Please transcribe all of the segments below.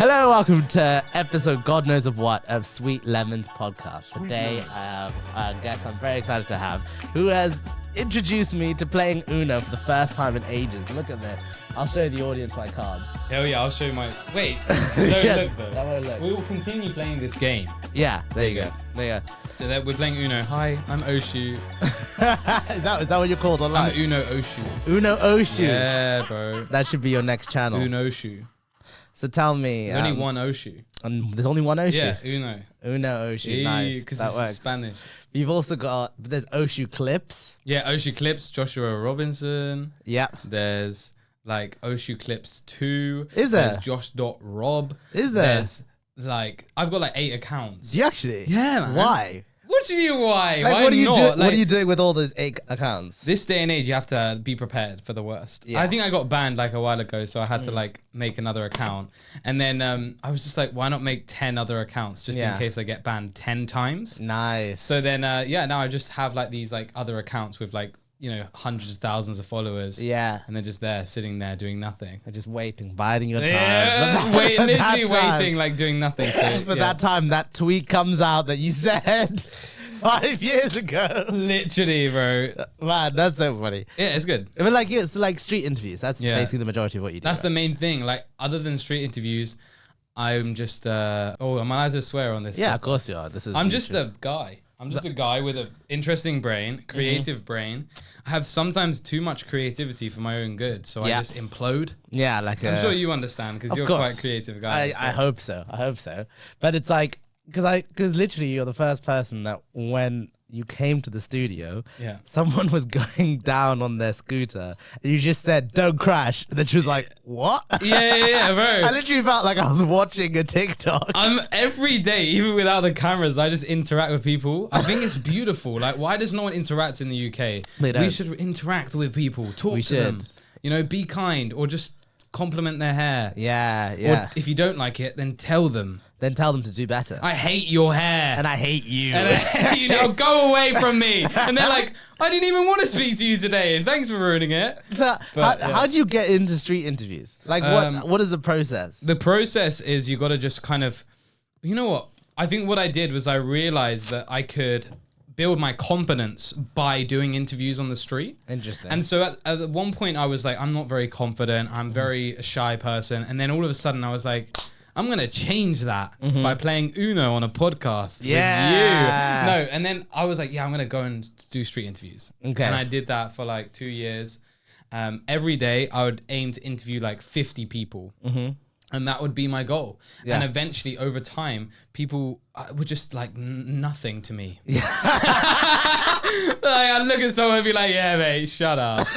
Hello, welcome to episode God knows of what of Sweet Lemons podcast. Today I have a guest I'm very excited to have who has introduced me to playing Uno for the first time in ages. Look at this. I'll show the audience my cards. Hell yeah, I'll show you my... Wait, don't look though. That won't look. We will continue playing this game. Yeah, there you go. There you go. So that we're playing Uno. Hi, I'm Oshu. is that what you're called online? I'm Uno Oshu. Uno Oshu. Yeah, bro. That should be your next channel. Uno Oshu. So tell me. There's only one Oshu. And there's only one Oshu? Yeah, Uno. Uno Oshu, nice. Because That it's works. Spanish. You've also got, there's Oshu Clips. Yeah, Oshu Clips, Joshua Robinson. Yeah. There's like Oshu Clips 2. Is there? There's Josh.rob. Is there? There's like, I've got like 8 accounts. Do you actually? Yeah, man. Why? What do you mean why? Like, Why what are you not? doing? Like, What are you doing with all those 8 accounts? This day and age, you have to be prepared for the worst. Yeah. I think I got banned like a while ago, so I had to like make another account. And then I was just like, why not make 10 other accounts just in case I get banned 10 times? Nice. So then, now I just have like these like other accounts with like, you know, hundreds of thousands of followers. Yeah. And they're just there, sitting there, doing nothing. They're just waiting, biding your time. Yeah, literally waiting, like doing nothing. So, For that time, that tweet comes out that you said 5 years ago. Literally, bro. Man, that's so funny. Yeah, it's good. But like, it's like street interviews. That's basically the majority of what you do. That's the main thing. Like, other than street interviews, I'm just am I allowed to swear on this? Yeah, podcast? of course you are. I'm just a guy. I'm just a guy with an interesting brain, creative brain. I have sometimes too much creativity for my own good, so I just implode. Yeah, like I'm sure you understand because you're quite a creative guy. I hope so. I hope so. But it's like, because literally you're the first person that when you came to the studio, someone was going down on their scooter and you just said, "Don't crash." And then she was like, "What?" Yeah, bro. I literally felt like I was watching a TikTok. Every day, even without the cameras, I just interact with people. I think it's beautiful. Like, why does no one interact in the UK? We should interact with people, talk to them. You know, be kind or just compliment their hair. Yeah. Or if you don't like it, then tell them. Then tell them to do better. I hate your hair. And I hate you. And I hate you now. Go away from me. And they're like, I didn't even want to speak to you today. Thanks for ruining it. So how do you get into street interviews? Like, what is the process? The process is you got to just kind of, you know what? I think what I did was I realized that I could build my confidence by doing interviews on the street. Interesting. And so at one point I was like, I'm not very confident. I'm very a shy person. And then all of a sudden I was like, I'm going to change that by playing Uno on a podcast with you. No, and then I was like, I'm going to go and do street interviews. Okay. And I did that for like 2 years. Every day I would aim to interview like 50 people. And that would be my goal. Yeah. And eventually, over time, people were just like nothing to me. Yeah. Like, I'd look at someone and be like, yeah, mate, shut up.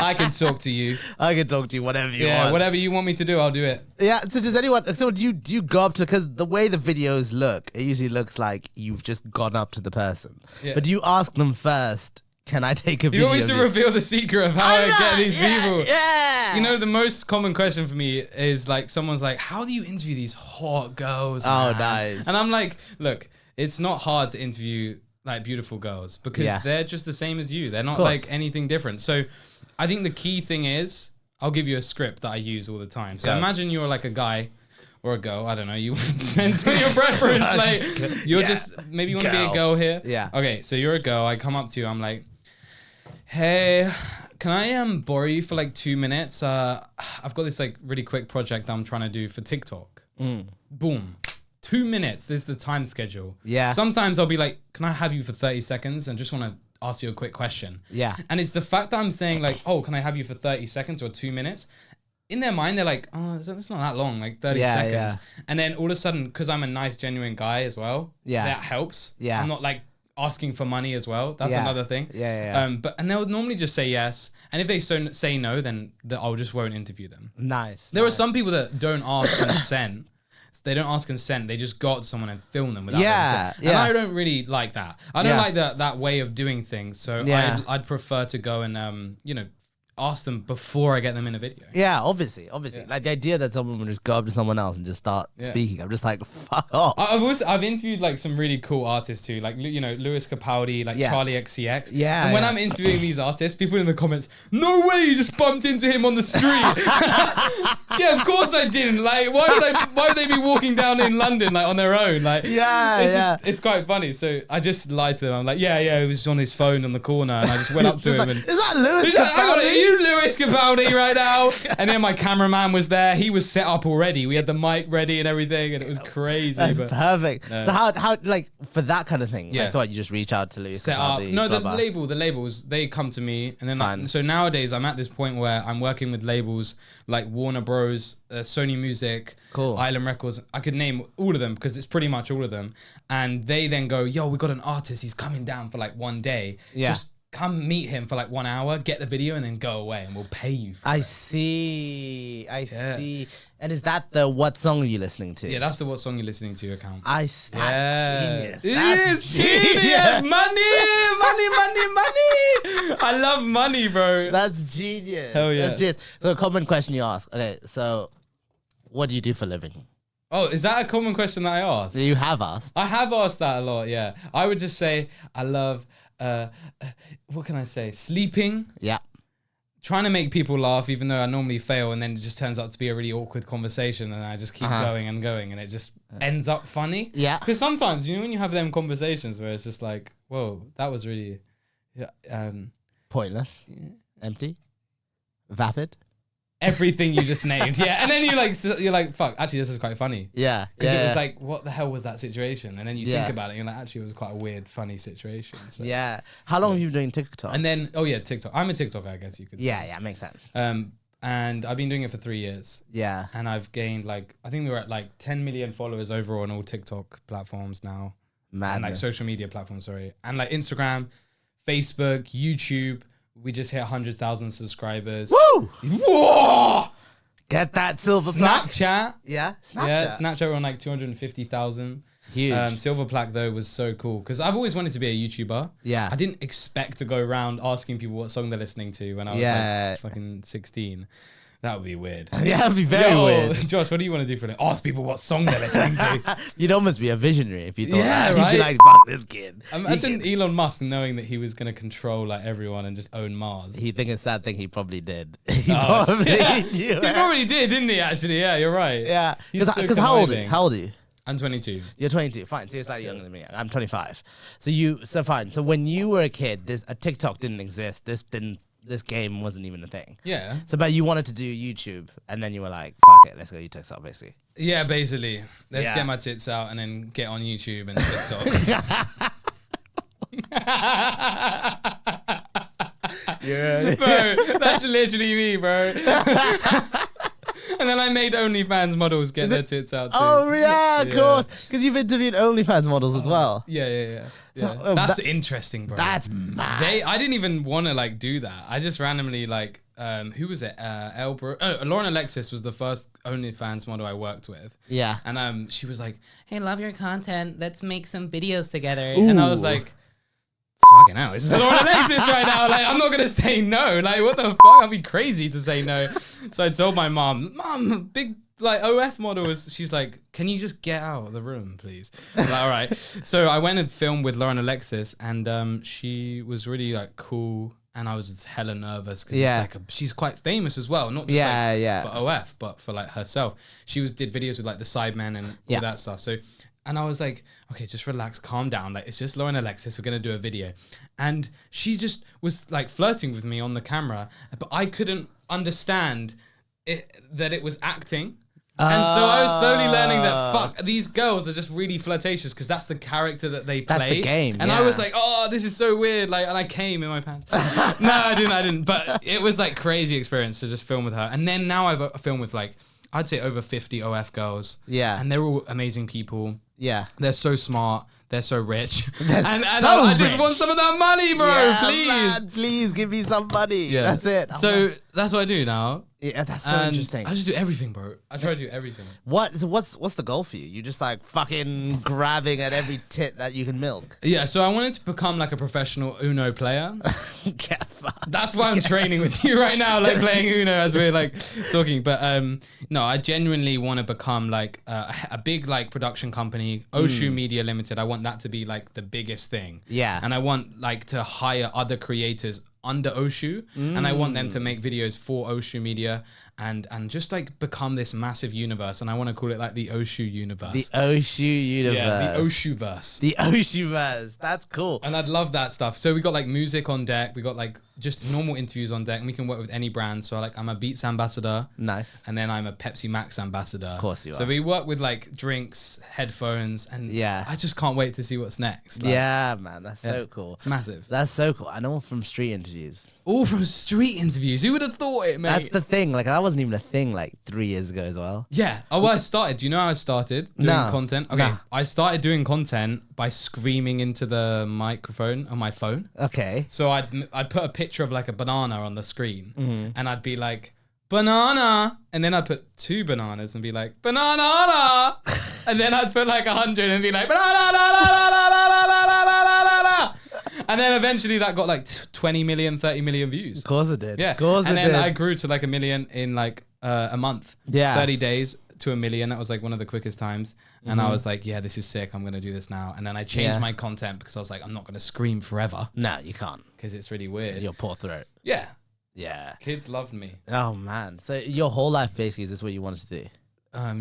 I can talk to you. I can talk to you whatever you want. Yeah, whatever you want me to do, I'll do it. Yeah, so do you go up to, because the way the videos look, it usually looks like you've just gone up to the person. Yeah. But do you ask them first, can I take a video? You want me to reveal the secret of how I get these people? Yeah. You know, the most common question for me is like, someone's like, how do you interview these hot girls? Oh, man? nice. And I'm like, look, it's not hard to interview like beautiful girls because they're just the same as you. They're not like anything different. So I think the key thing is, I'll give you a script that I use all the time. So imagine you're like a guy or a girl, I don't know, you depends on your preference. Like you're just, maybe you want to be a girl here. Yeah. Okay, so you're a girl, I come up to you, I'm like, hey, can I borrow you for like 2 minutes? I've got this like really quick project I'm trying to do for TikTok. Boom. 2 minutes. This is the time schedule. Yeah. Sometimes I'll be like, can I have you for 30 seconds and just want to ask you a quick question? Yeah. And it's the fact that I'm saying like, oh, can I have you for 30 seconds or 2 minutes? In their mind, they're like, oh, it's not that long, like 30 seconds. Yeah. And then all of a sudden, because I'm a nice, genuine guy as well, that helps. Yeah. I'm not like asking for money as well. That's another thing. Yeah. And they'll normally just say yes. And if they say no, then I'll just won't interview them. Nice. There are some people that don't ask consent. They don't ask consent. They just go to someone and film them without consent. And I don't really like that. I don't like that way of doing things. So I'd prefer to go and, ask them before I get them in a video. Yeah, obviously. Like the idea that someone would just go up to someone else and just start speaking. I'm just like, fuck off. I've interviewed like some really cool artists too, like Lewis Capaldi, like Charlie XCX. Yeah. And when I'm interviewing these artists, people in the comments, no way you just bumped into him on the street. Yeah, of course I didn't. Like, why would they be walking down in London like on their own? Like, it's quite funny. So I just lied to them. I'm like, he was on his phone on the corner, and I just went up to him and. Is that Lewis Capaldi? Are you Lewis Capaldi right now? And then my cameraman was there. He was set up already. We had the mic ready and everything, and it was crazy. That's perfect. No. So how like for that kind of thing? I thought you just reach out to Lewis set Capaldi, up. No, the labels they come to me, and then so nowadays I'm at this point where I'm working with labels like Warner Bros, Sony Music, Island Records. I could name all of them because it's pretty much all of them, and they then go, "Yo, we got an artist. He's coming down for like one day. Just come meet him for like 1 hour, get the video, and then go away, and we'll pay you for it." I see. And is that the what song are you listening to? Yeah, that's the what song you're listening to account. That's genius. That's genius. Money. I love money, bro. That's genius. Hell yeah. That's genius. So a common question you ask. Okay, so what do you do for a living? Oh, is that a common question that I ask? So you have asked. I have asked that a lot, yeah. I would just say I love, what can I say? Sleeping. Yeah. Trying to make people laugh, even though I normally fail, and then it just turns out to be a really awkward conversation, and I just keep going, and it just ends up funny. Yeah. Because sometimes, when you have them conversations where it's just like, whoa, that was really... pointless. Empty. Vapid. Everything you just named, and then you're like, fuck. Actually, this is quite funny. Yeah, because it was like, what the hell was that situation? And then you think about it, and you're like, actually, it was quite a weird, funny situation. So. Yeah. How long have you been doing TikTok? And then, TikTok. I'm a TikToker, I guess you could say. Yeah, makes sense. And I've been doing it for 3 years. Yeah. And I've gained I think we're at 10 million followers overall on all TikTok platforms now. Madness. And social media platforms, sorry. And Instagram, Facebook, YouTube. We just hit 100,000 subscribers. Woo! Whoa! Get that silver plaque. Snapchat. Yeah, Snapchat. Yeah, Snapchat we're on 250,000. Huge. Silver plaque though was so cool because I've always wanted to be a YouTuber. Yeah. I didn't expect to go around asking people what song they're listening to when I was fucking 16. That would be weird. Yeah, that'd be very weird. Josh, what do you want to do for it? Ask people what song they're listening to. You'd almost be a visionary if you thought that. Right? You'd be like, fuck this kid. Imagine Elon Musk knowing that he was going to control everyone and just own Mars. He think a sad thing he probably did. He probably did, didn't he, actually? Yeah, you're right. Yeah. Because how old are you? I'm 22. You're 22. Fine. So you're slightly younger than me. I'm 25. So fine. So when you were a kid, a TikTok didn't exist. This game wasn't even a thing. Yeah. So, but you wanted to do YouTube, and then you were like, fuck it, let's go do TikTok, basically. Yeah, basically. Let's get my tits out and then get on YouTube and TikTok. Yeah. Bro, that's literally me, bro. And then I made Onlyfans models get their tits out too. Oh, yeah, of course. Because you've interviewed Onlyfans models as well. Yeah. So, that's interesting, bro. That's mad. I didn't even want to do that. I just randomly who was it? Lauren Alexis was the first OnlyFans model I worked with. Yeah. And she was like, "Hey, love your content. Let's make some videos together." Ooh. And I was like, fucking hell, this is Lauren Alexis right now. I'm not gonna say no. What the fuck? I'd be crazy to say no. So I told my mom, big OF model is. She's like, can you just get out of the room, please? I'm like, all right. So I went and filmed with Lauren Alexis, and she was really cool, and I was hella nervous because she's quite famous as well, not just for OF, but for herself. She did videos with the Sidemen and all that stuff. So. And I was like, okay, just relax, calm down. It's just Lauren Alexis. We're going to do a video. And she just was flirting with me on the camera, but I couldn't understand that it was acting. And so I was slowly learning that, fuck, these girls are just really flirtatious because that's the character that they play. That's the game, And I was like, oh, this is so weird. And I came in my pants. No, I didn't. But it was crazy experience to just film with her. And then now I've filmed with I'd say over 50 OF girls. Yeah. And they're all amazing people. Yeah. They're so smart. They're so rich. They're and so I just rich. want some of that money, bro. Yeah, Please. man, please give me some money. Yeah. That's it. So that's what I do now. Yeah, that's so And interesting. I just do everything, bro. I try to do everything. What's the goal for you? You just like fucking grabbing at every tit that you can milk. Yeah, so I wanted to become like a professional Uno player. Get fucked. That's why I'm training with you right now, like playing Uno as we're like talking. But no, I genuinely want to become like a big like production company, Oshu Media Limited. I want that to be like the biggest thing. Yeah. And I want like to hire other creators under Oshu, and I want them to make videos for Oshu Media and just like become this massive universe. And I want to call it like the Oshu universe. The Oshu universe. Yeah, the Oshuverse. The Oshuverse. That's cool. And I'd love that stuff. So we got like music on deck. We got like just normal interviews on deck, and we can work with any brand. So like I'm a Beats ambassador. Nice. And then I'm a Pepsi Max ambassador. Of course you So are. we work with like drinks, headphones, and Yeah. I just can't wait to see what's next. Like, Yeah, man. That's so cool. It's massive. That's so cool. I know from street interviews. All from street interviews. Who would have thought it, mate? That's the thing. Like that wasn't even a thing like 3 years ago as well. Yeah. Oh, well, I started. Do you know how I started doing No. content? Okay. No. I started doing content by screaming into the microphone on my phone. Okay. So I'd put a picture of like a banana on the screen, Mm-hmm. and I'd be like, banana, and then I'd put 2 bananas and be like, banana, and then I'd put like 100 and be like, banana, and then eventually that got like 20 million, 30 million views. Of course it did. Yeah. Of course and it then did. I grew to like 1 million in like a month. Yeah. 30 days to 1 million. That was like one of the quickest times. And I was like, yeah, this is sick. I'm going to do this now. And then I changed Yeah. my content because I was like, I'm not going to scream forever No, you can't. because it's really weird. Your poor throat. Yeah. Yeah. Kids loved me. Oh man. So your whole life basically is this what you wanted to do?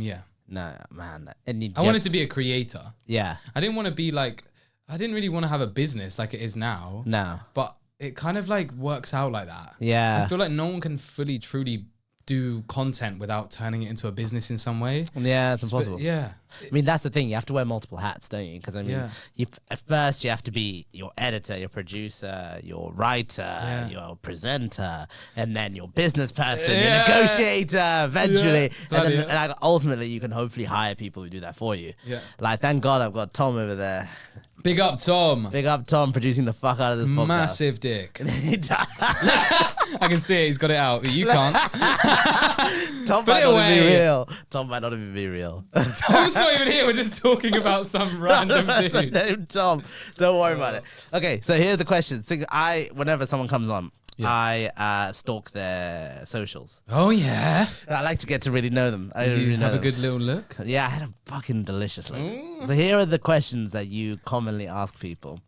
Yeah. No, man. And you I wanted to be a creator. Yeah. I didn't want to be like, I didn't really want to have a business like it is now. No. But it kind of like works out like that. Yeah. I feel like no one can fully, truly do content without turning it into a business in some way. Yeah, it's impossible. But yeah. I mean, that's the thing. You have to wear multiple hats, don't you? Because I mean, Yeah. at first you have to be your editor, your producer, your writer, Yeah. your presenter, and then your business person, Yeah. your negotiator. Eventually, Yeah. and then Bloody hell. like, ultimately, you can hopefully hire people who do that for you. Yeah. Like, thank God I've got Tom over there. Big up, Tom. Big up Tom producing the fuck out of this podcast. Massive dick. He does. I can see it. He's got it out. But you can't. Tom Put might it not even be away. real. Tom might not even be real. Tom's not even here. We're just talking about some random That's dude. name Tom. Don't worry about it. Okay, so here are the questions. Whenever someone comes on, I stalk their socials. Oh, yeah. I like to get to really know them. I Did don't you really know have a them. good little look? Yeah, I had a fucking delicious look. So here are the questions that you commonly ask people.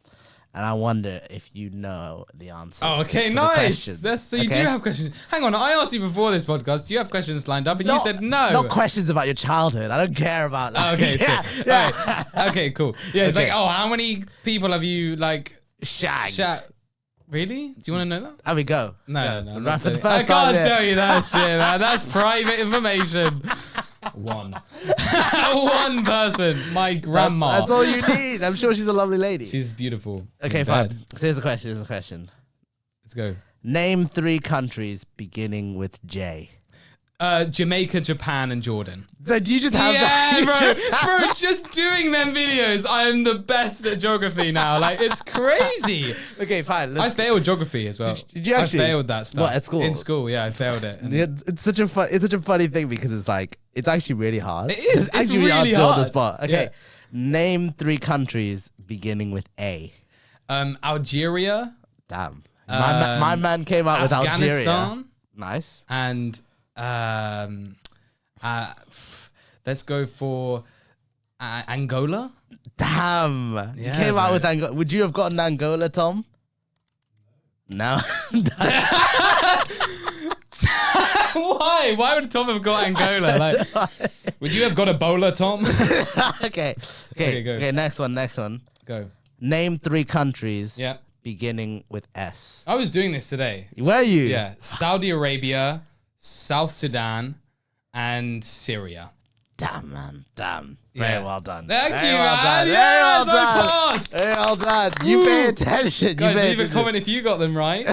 And I wonder if you know the answers. Oh, okay, to the nice. questions. So you Okay? do have questions. Hang on, I asked you before this podcast, do you have questions lined up? And you said no. Not questions about your childhood. I don't care about that. Oh, okay, yeah, sick. yeah. All right. Okay, cool. Yeah, it's Okay. like, oh, how many people have you like Shagged. Really? Do you want to know that? How we go? No, Go. I'm Right not for the telling you. first time. I can't here. tell you that shit, man. That's private information. One. One person. My grandma. That's all you need. I'm sure she's a lovely lady. She's beautiful. Okay, In fine. bed. So here's the question. Here's the question. Let's go. Name 3 countries beginning with J. Jamaica, Japan, and Jordan. So do you just have that? Yeah, You bro. just have- Bro, just doing them videos, I am the best at geography now. Like, it's crazy. Okay, fine. I failed geography as well. Did you actually? I failed that stuff. What, at school? In school, yeah, I failed it. And It's such a funny thing because it's like it's actually really hard. It is. It's actually really hard to do on the hard. spot. Okay, Yeah. name 3 countries beginning with A. Algeria, Damn, my man came out with Algeria. Afghanistan, Nice. and let's go for Angola. Damn, you Yeah, came out bro. with Angola. Would you have gotten Angola, Tom? No. Why? Why would Tom have got Angola? Like, would you have got Ebola, Tom? Okay. Okay, go. Okay. Next one. Go. Name 3 countries. Yeah. Beginning with S. I was doing this today. Were you? Yeah. Saudi Arabia, South Sudan, and Syria. Damn, man. Damn. Yeah. Very well done. Thank Very you, well man. done. Yes, Very well I done. passed. Very well done. You Woo. pay attention. Guys, you pay leave a attention. comment if you got them right.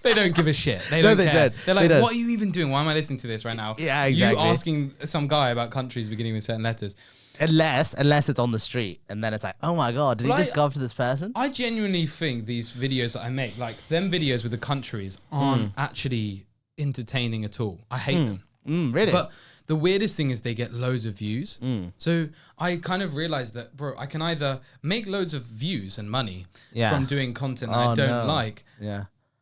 They don't give a shit. They No, don't they care. don't. They're They like, don't. what are you even doing? Why am I listening to this right now? Yeah, exactly. You asking some guy about countries beginning with certain letters. Unless it's on the street, and then it's like, oh my god, did he just go up to this person? I genuinely think these videos that I make, like them videos with the countries, aren't actually entertaining at all. I hate them. Really? But the weirdest thing is they get loads of views. So I kind of realized that, bro, I can either make loads of views and money from doing content that I don't like,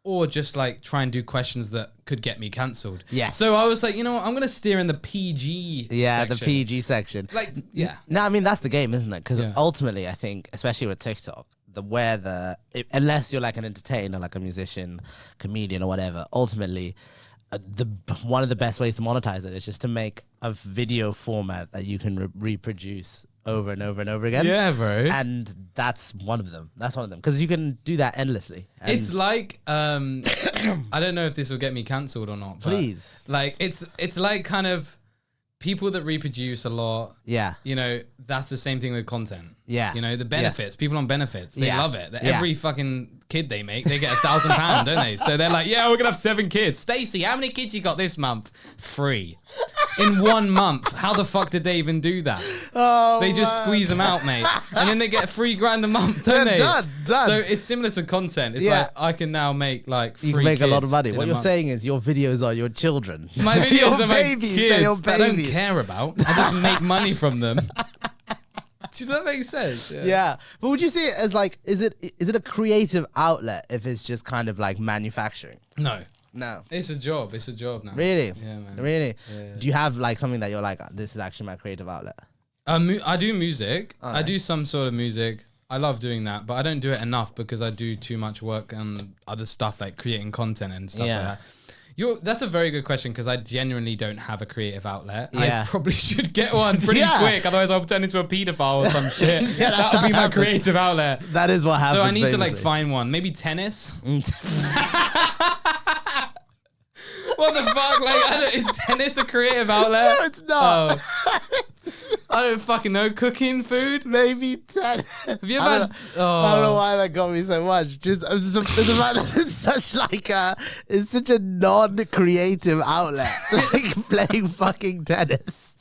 or just like try and do questions that could get me cancelled. Yes. So I was like, you know what, I'm gonna steer in the PG section. The PG section. Like, yeah. No, I mean, that's the game, isn't it? Because ultimately, I think, especially with TikTok, unless you're like an entertainer, like a musician, comedian or whatever, ultimately, one of the best ways to monetize it is just to make a video format that you can reproduce over and over and over again. Yeah, bro. And that's one of them. Because you can do that endlessly. And it's like, I don't know if this will get me cancelled or not. But please. like, it's like kind of people that reproduce a lot. Yeah. You know, that's the same thing with content. Yeah. You know, the benefits, people on benefits, they love it. That Yeah. every fucking kid they make, they get £1,000, don't they? So they're like, yeah, we're gonna have 7 kids. Stacey, how many kids you got this month? 3. In 1 month. How the fuck did they even do that? Oh, they just squeeze them out, mate. And then they get $3,000 a month, don't they? Done. So it's similar to content. It's like, I can now make like 3 You can make a lot of kids money. in What a you're month. saying is your videos are your children. My videos your are my babies. They're your kids that I don't babies. care about. I just make money from them. Does that make sense? Yeah. But would you see it as like, is it a creative outlet if it's just kind of like manufacturing? No. It's a job. It's a job now. Really? Yeah, man. Really? Yeah. Do you have like something that you're like, this is actually my creative outlet? I do music. Oh, I do nice. some sort of music. I love doing that, but I don't do it enough because I do too much work and other stuff like creating content and stuff like that. That's a very good question because I genuinely don't have a creative outlet. Yeah. I probably should get one pretty quick, otherwise I'll turn into a pedophile or some shit. That would be my creative outlet. That is what happens. So I need to like famously. find one. Maybe tennis. What the fuck? Like, is tennis a creative outlet? No, it's not. Oh. I don't fucking know. Cooking food? Maybe 10. Have you ever had... I don't know why that got me so much. Just the fact that it's such like it's such a non-creative outlet, like playing fucking tennis.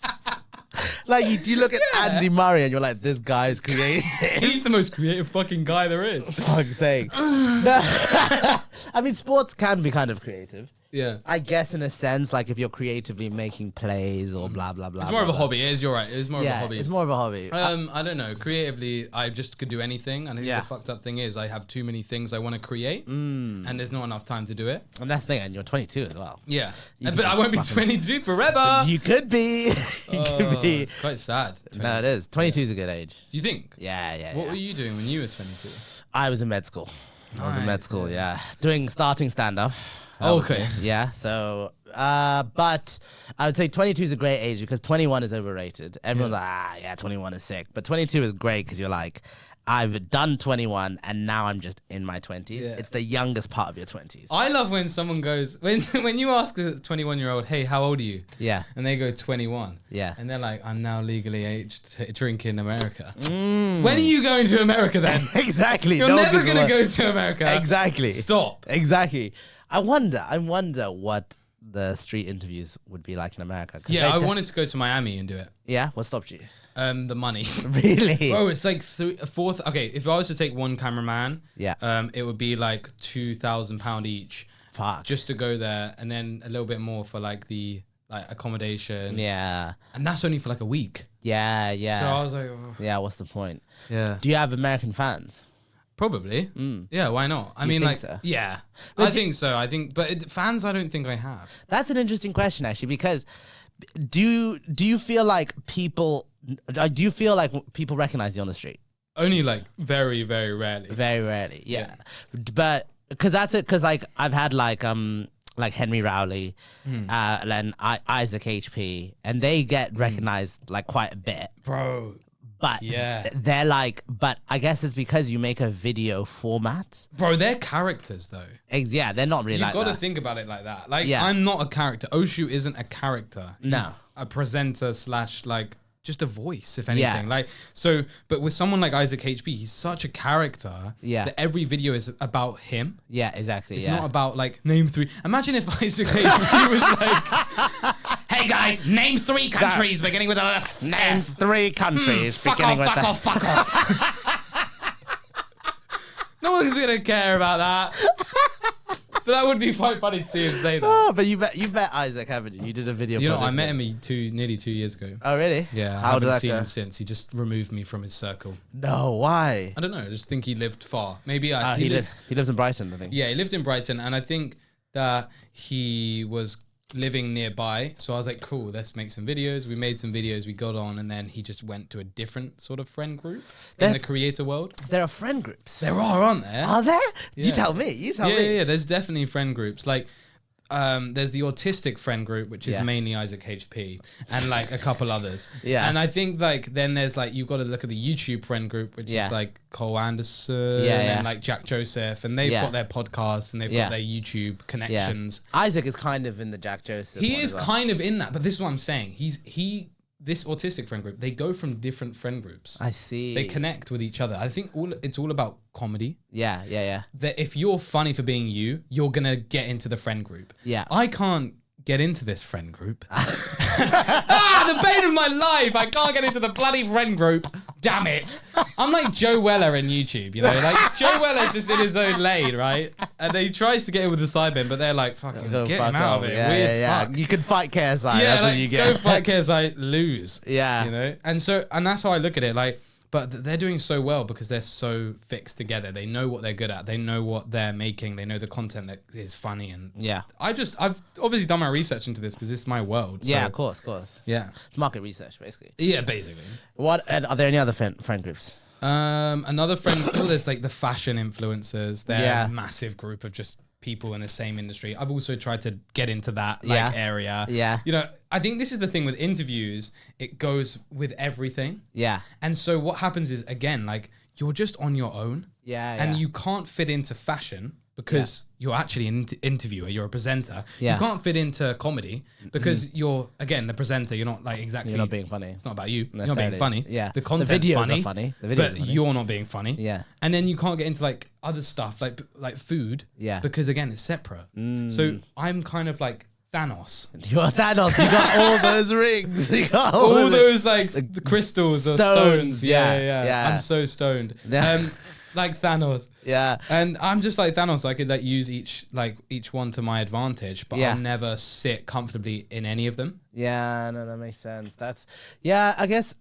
Like you look at Andy Murray and you're like, this guy's creative. He's the most creative fucking guy there is. Fuck's sake. I mean, sports can be kind of creative. Yeah. I guess in a sense, like if you're creatively making plays or blah blah blah. It's more of a blah. hobby. It is, you're right. It's more of a hobby. It's more of a hobby. I don't know. Creatively, I just could do anything. And I think the fucked up thing is I have too many things I want to create and there's not enough time to do it. And that's the thing, and you're 22 as well. Yeah. You But I won't be 22 forever. You could be. You could be. It's quite sad. No, it is. 22 is a good age. You think? Yeah. What were you doing when you were 22? I was in med school. I was in med Nice, school, starting stand-up. Okay. Yeah, so, but I would say 22 is a great age because 21 is overrated. Everyone's like, 21 is sick. But 22 is great because you're like, I've done 21 and now I'm just in my 20s. Yeah. It's the youngest part of your 20s. I love when someone goes, when you ask a 21-year-old, hey, how old are you? Yeah. And they go 21. Yeah. And they're like, I'm now legally aged to drink in America. When are you going to America then? Exactly. You're never going to go to America. Exactly. Stop. Exactly. I wonder what the street interviews would be like in America. Yeah, I wanted to go to Miami and do it. Yeah? What stopped you? The money. Really? Bro, it's like fourth. Okay, if I was to take one cameraman, it would be like £2,000 each. Fuck. Just to go there, and then a little bit more for like the accommodation. Yeah. And that's only for like a week. Yeah. So I was like, yeah, what's the point? Yeah. Do you have American fans? Probably. Yeah, why not? I mean, think like, so? yeah. But I think so. But fans, I don't think I have. That's an interesting question, actually, because do you feel like people recognize you on the street? Only like very, very rarely. Very rarely, yeah. But because that's it. Because like I've had like Henry Rowley, and then Isaac HP, and they get recognized like quite a bit, Bro. But they're like, but I guess it's because you make a video format. Bro, they're characters though. Yeah, they're not really You've like got that. to think about it like that. Like, I'm not a character. Oshu isn't a character. He's a presenter / like just a voice, if anything. Like, so, but with someone like Isaac HP, he's such a character that every video is about him. Yeah, exactly. It's not about like name 3. Imagine if Isaac HP was like, hey Okay, guys, name 3 countries beginning with an F. Name 3 countries Fuck beginning with off, fuck off. No one's gonna care about that. But that would be quite funny to see him say that. Oh, but you met Isaac, haven't you? You did a video. You know, I project met with him nearly 2 years ago. Oh, really? Yeah, I How did haven't that seen go? him since. He just removed me from his circle. No, why? I don't know. I just think he lived far. Maybe He lives in Brighton, I think. Yeah, he lived in Brighton, and I think that he was living nearby. So I was like, cool, let's make some videos. We made some videos, we got on, and then he just went to a different sort of friend group in the creator world. There are friend groups. There are, aren't there? Are there? Yeah. You tell me. Yeah, there's definitely friend groups. Like, there's the autistic friend group, which is mainly Isaac HP, and like a couple others. Yeah. And I think like then there's like you've got to look at the YouTube friend group, which is like Cole Anderson and like Jack Joseph, and they've got their podcasts and they've got their YouTube connections. Isaac is kind of in the Jack Joseph. He is kind of in that, but this is what I'm saying. This autistic friend group, they go from different friend groups. I see. They connect with each other. I think it's all about comedy. Yeah. That if you're funny for being you, you're gonna get into the friend group. Yeah. I can't get into this friend group. The bane of my life. I can't get into the bloody friend group. Damn it. I'm like Joe Weller in YouTube, you know? Like, Joe Weller's just in his own lane, right? And he tries to get in with the sidemen, but they're like, fucking get him out of it. Weird fuck. You can fight KSI. Yeah, that's like, what you get. go fight KSI, lose. Yeah. You know? And that's how I look at it. Like, but they're doing so well because they're so fixed together. They know what they're good at. They know what they're making. They know the content that is funny. And I've obviously done my research into this because it's my world. So, yeah, of course. Yeah. It's market research, basically. Yeah, basically. Are there any other friend groups? Another friend, there's like the fashion influencers. They're a massive group of just people in the same industry. I've also tried to get into that area. Yeah. You know, I think this is the thing with interviews, it goes with everything. Yeah. And so what happens is, again, like you're just on your own. Yeah. And you can't fit into fashion because you're actually an interviewer, you're a presenter. Yeah. You can't fit into comedy because you're, again, the presenter. You're not like exactly... You're not being funny. It's not about you. You're not being funny. Yeah. The content's videos funny. are funny. The videos but are funny. you're not being funny. Yeah. And then you can't get into like other stuff, like food. Yeah. Because again, it's separate. So I'm kind of like Thanos. You're Thanos. You got all those rings. You got all those like the crystals or stones. Yeah. I'm so stoned. Yeah. Like Thanos. Yeah. And I'm just like Thanos. I could like use each one to my advantage, but I'll never sit comfortably in any of them. Yeah, no, that makes sense. I guess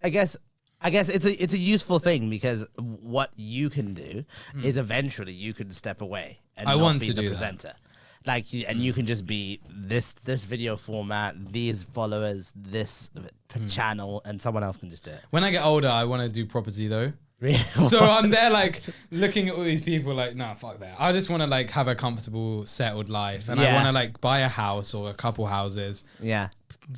it's a useful thing because what you can do is eventually you can step away and not be the presenter. Like, you can just be this video format, these followers, this channel, and someone else can just do it. When I get older, I want to do property though. Really? So I'm there like looking at all these people like, nah, fuck that. I just want to like have a comfortable, settled life. And I want to like buy a house or a couple houses. Yeah.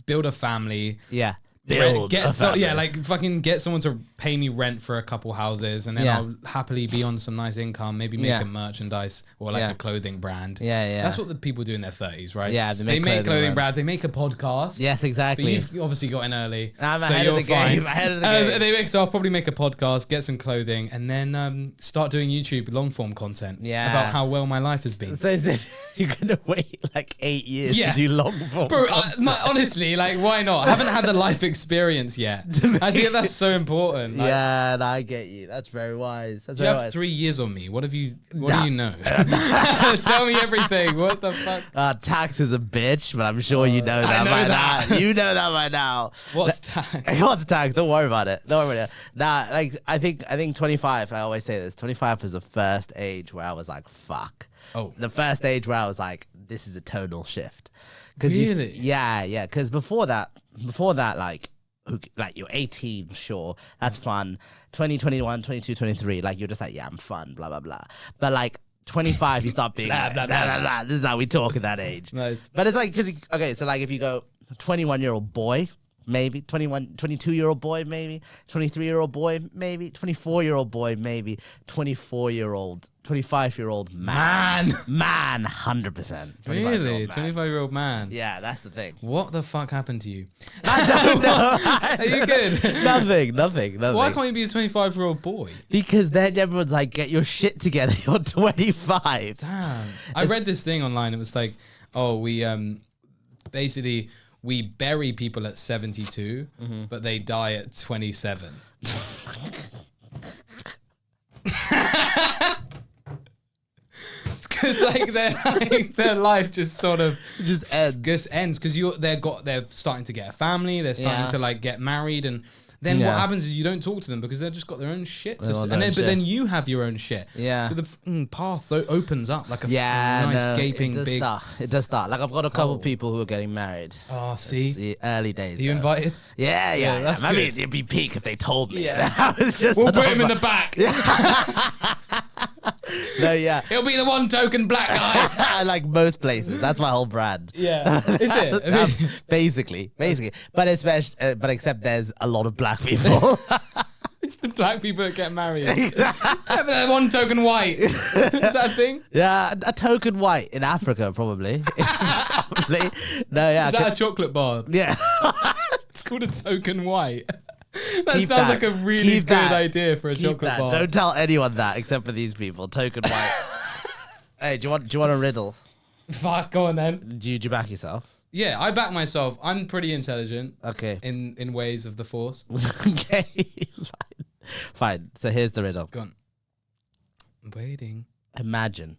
Build a family. Yeah. Like fucking get someone to pay me rent for a couple houses, and then I'll happily be on some nice income, maybe make a merchandise or like a clothing brand. Yeah. That's what the people do in their 30s, right? Yeah, they make clothing brands. They make a podcast. Yes, exactly. But you've obviously got in early. I'm ahead of the game. So I'll probably make a podcast, get some clothing, and then start doing YouTube long form content about how well my life has been. So you're gonna wait like 8 years to do long form. Bro, honestly, like why not? I haven't had the life experience yet. I think that's so important. Like, yeah, no, I get you. That's very wise. You have 3 years on me. What do you know? Tell me everything. What the fuck? Tax is a bitch, but I'm sure you know that by now. You know that by now. What's tax? What's tax? Don't worry about it. Nah, like I think 25. I always say this. 25 was the first age where I was like, fuck. Oh, the first age where I was like, this is a tonal shift. Really? Yeah. Because before that, like you're 18, sure, that's fun. 20, 21, 22, 23, like you're just like, yeah, I'm fun, blah, blah, blah. But like 25, you start being blah, blah, blah, blah, blah. This is how we talk at that age. Nice. But it's like, okay, so like if you go 21-year-old boy, maybe 22-year-old boy, maybe 23-year-old boy, maybe 24-year-old boy, maybe 25-year-old man, 100%. Really? 25-year-old man? Yeah, that's the thing. What the fuck happened to you? I don't know. Are you good? Nothing. Why can't you be a 25-year-old boy? Because then everyone's like, get your shit together. You're 25. Damn. I read this thing online. It was like, oh, we basically we bury people at 72, but they die at 27. Because their life just sort of just ends because they're starting to get a family, they're starting to like get married, and then what happens is you don't talk to them because they've just got their own shit. But then you have your own shit. Yeah. So the path opens up like a nice gaping big. It does start. Like I've got a couple people who are getting married. Oh, It's see, the early days. are you invited? Yeah. That's I good. mean, it'd be peak if they told me. Yeah. I was just We'll put him in the back. No, yeah. He'll be the one token black guy. Like most places, that's my whole brand. Yeah, is it? I mean, basically, but except there's a lot of black people. it's the black people that get married. Yeah, but they're one token white. Is that a thing? Yeah, a token white in Africa, probably. Probably. No, yeah. Is that a chocolate bar? Yeah. It's called a token white. That Keep sounds that. like a really Keep good that. idea for a Keep chocolate that. bar. Don't tell anyone that except for these people. Token white. Hey, do you want a riddle? Fuck, go on then. Do you back yourself? Yeah, I back myself. I'm pretty intelligent. Okay. In ways of the force. Okay. Fine. So here's the riddle. Go on. I'm waiting. Imagine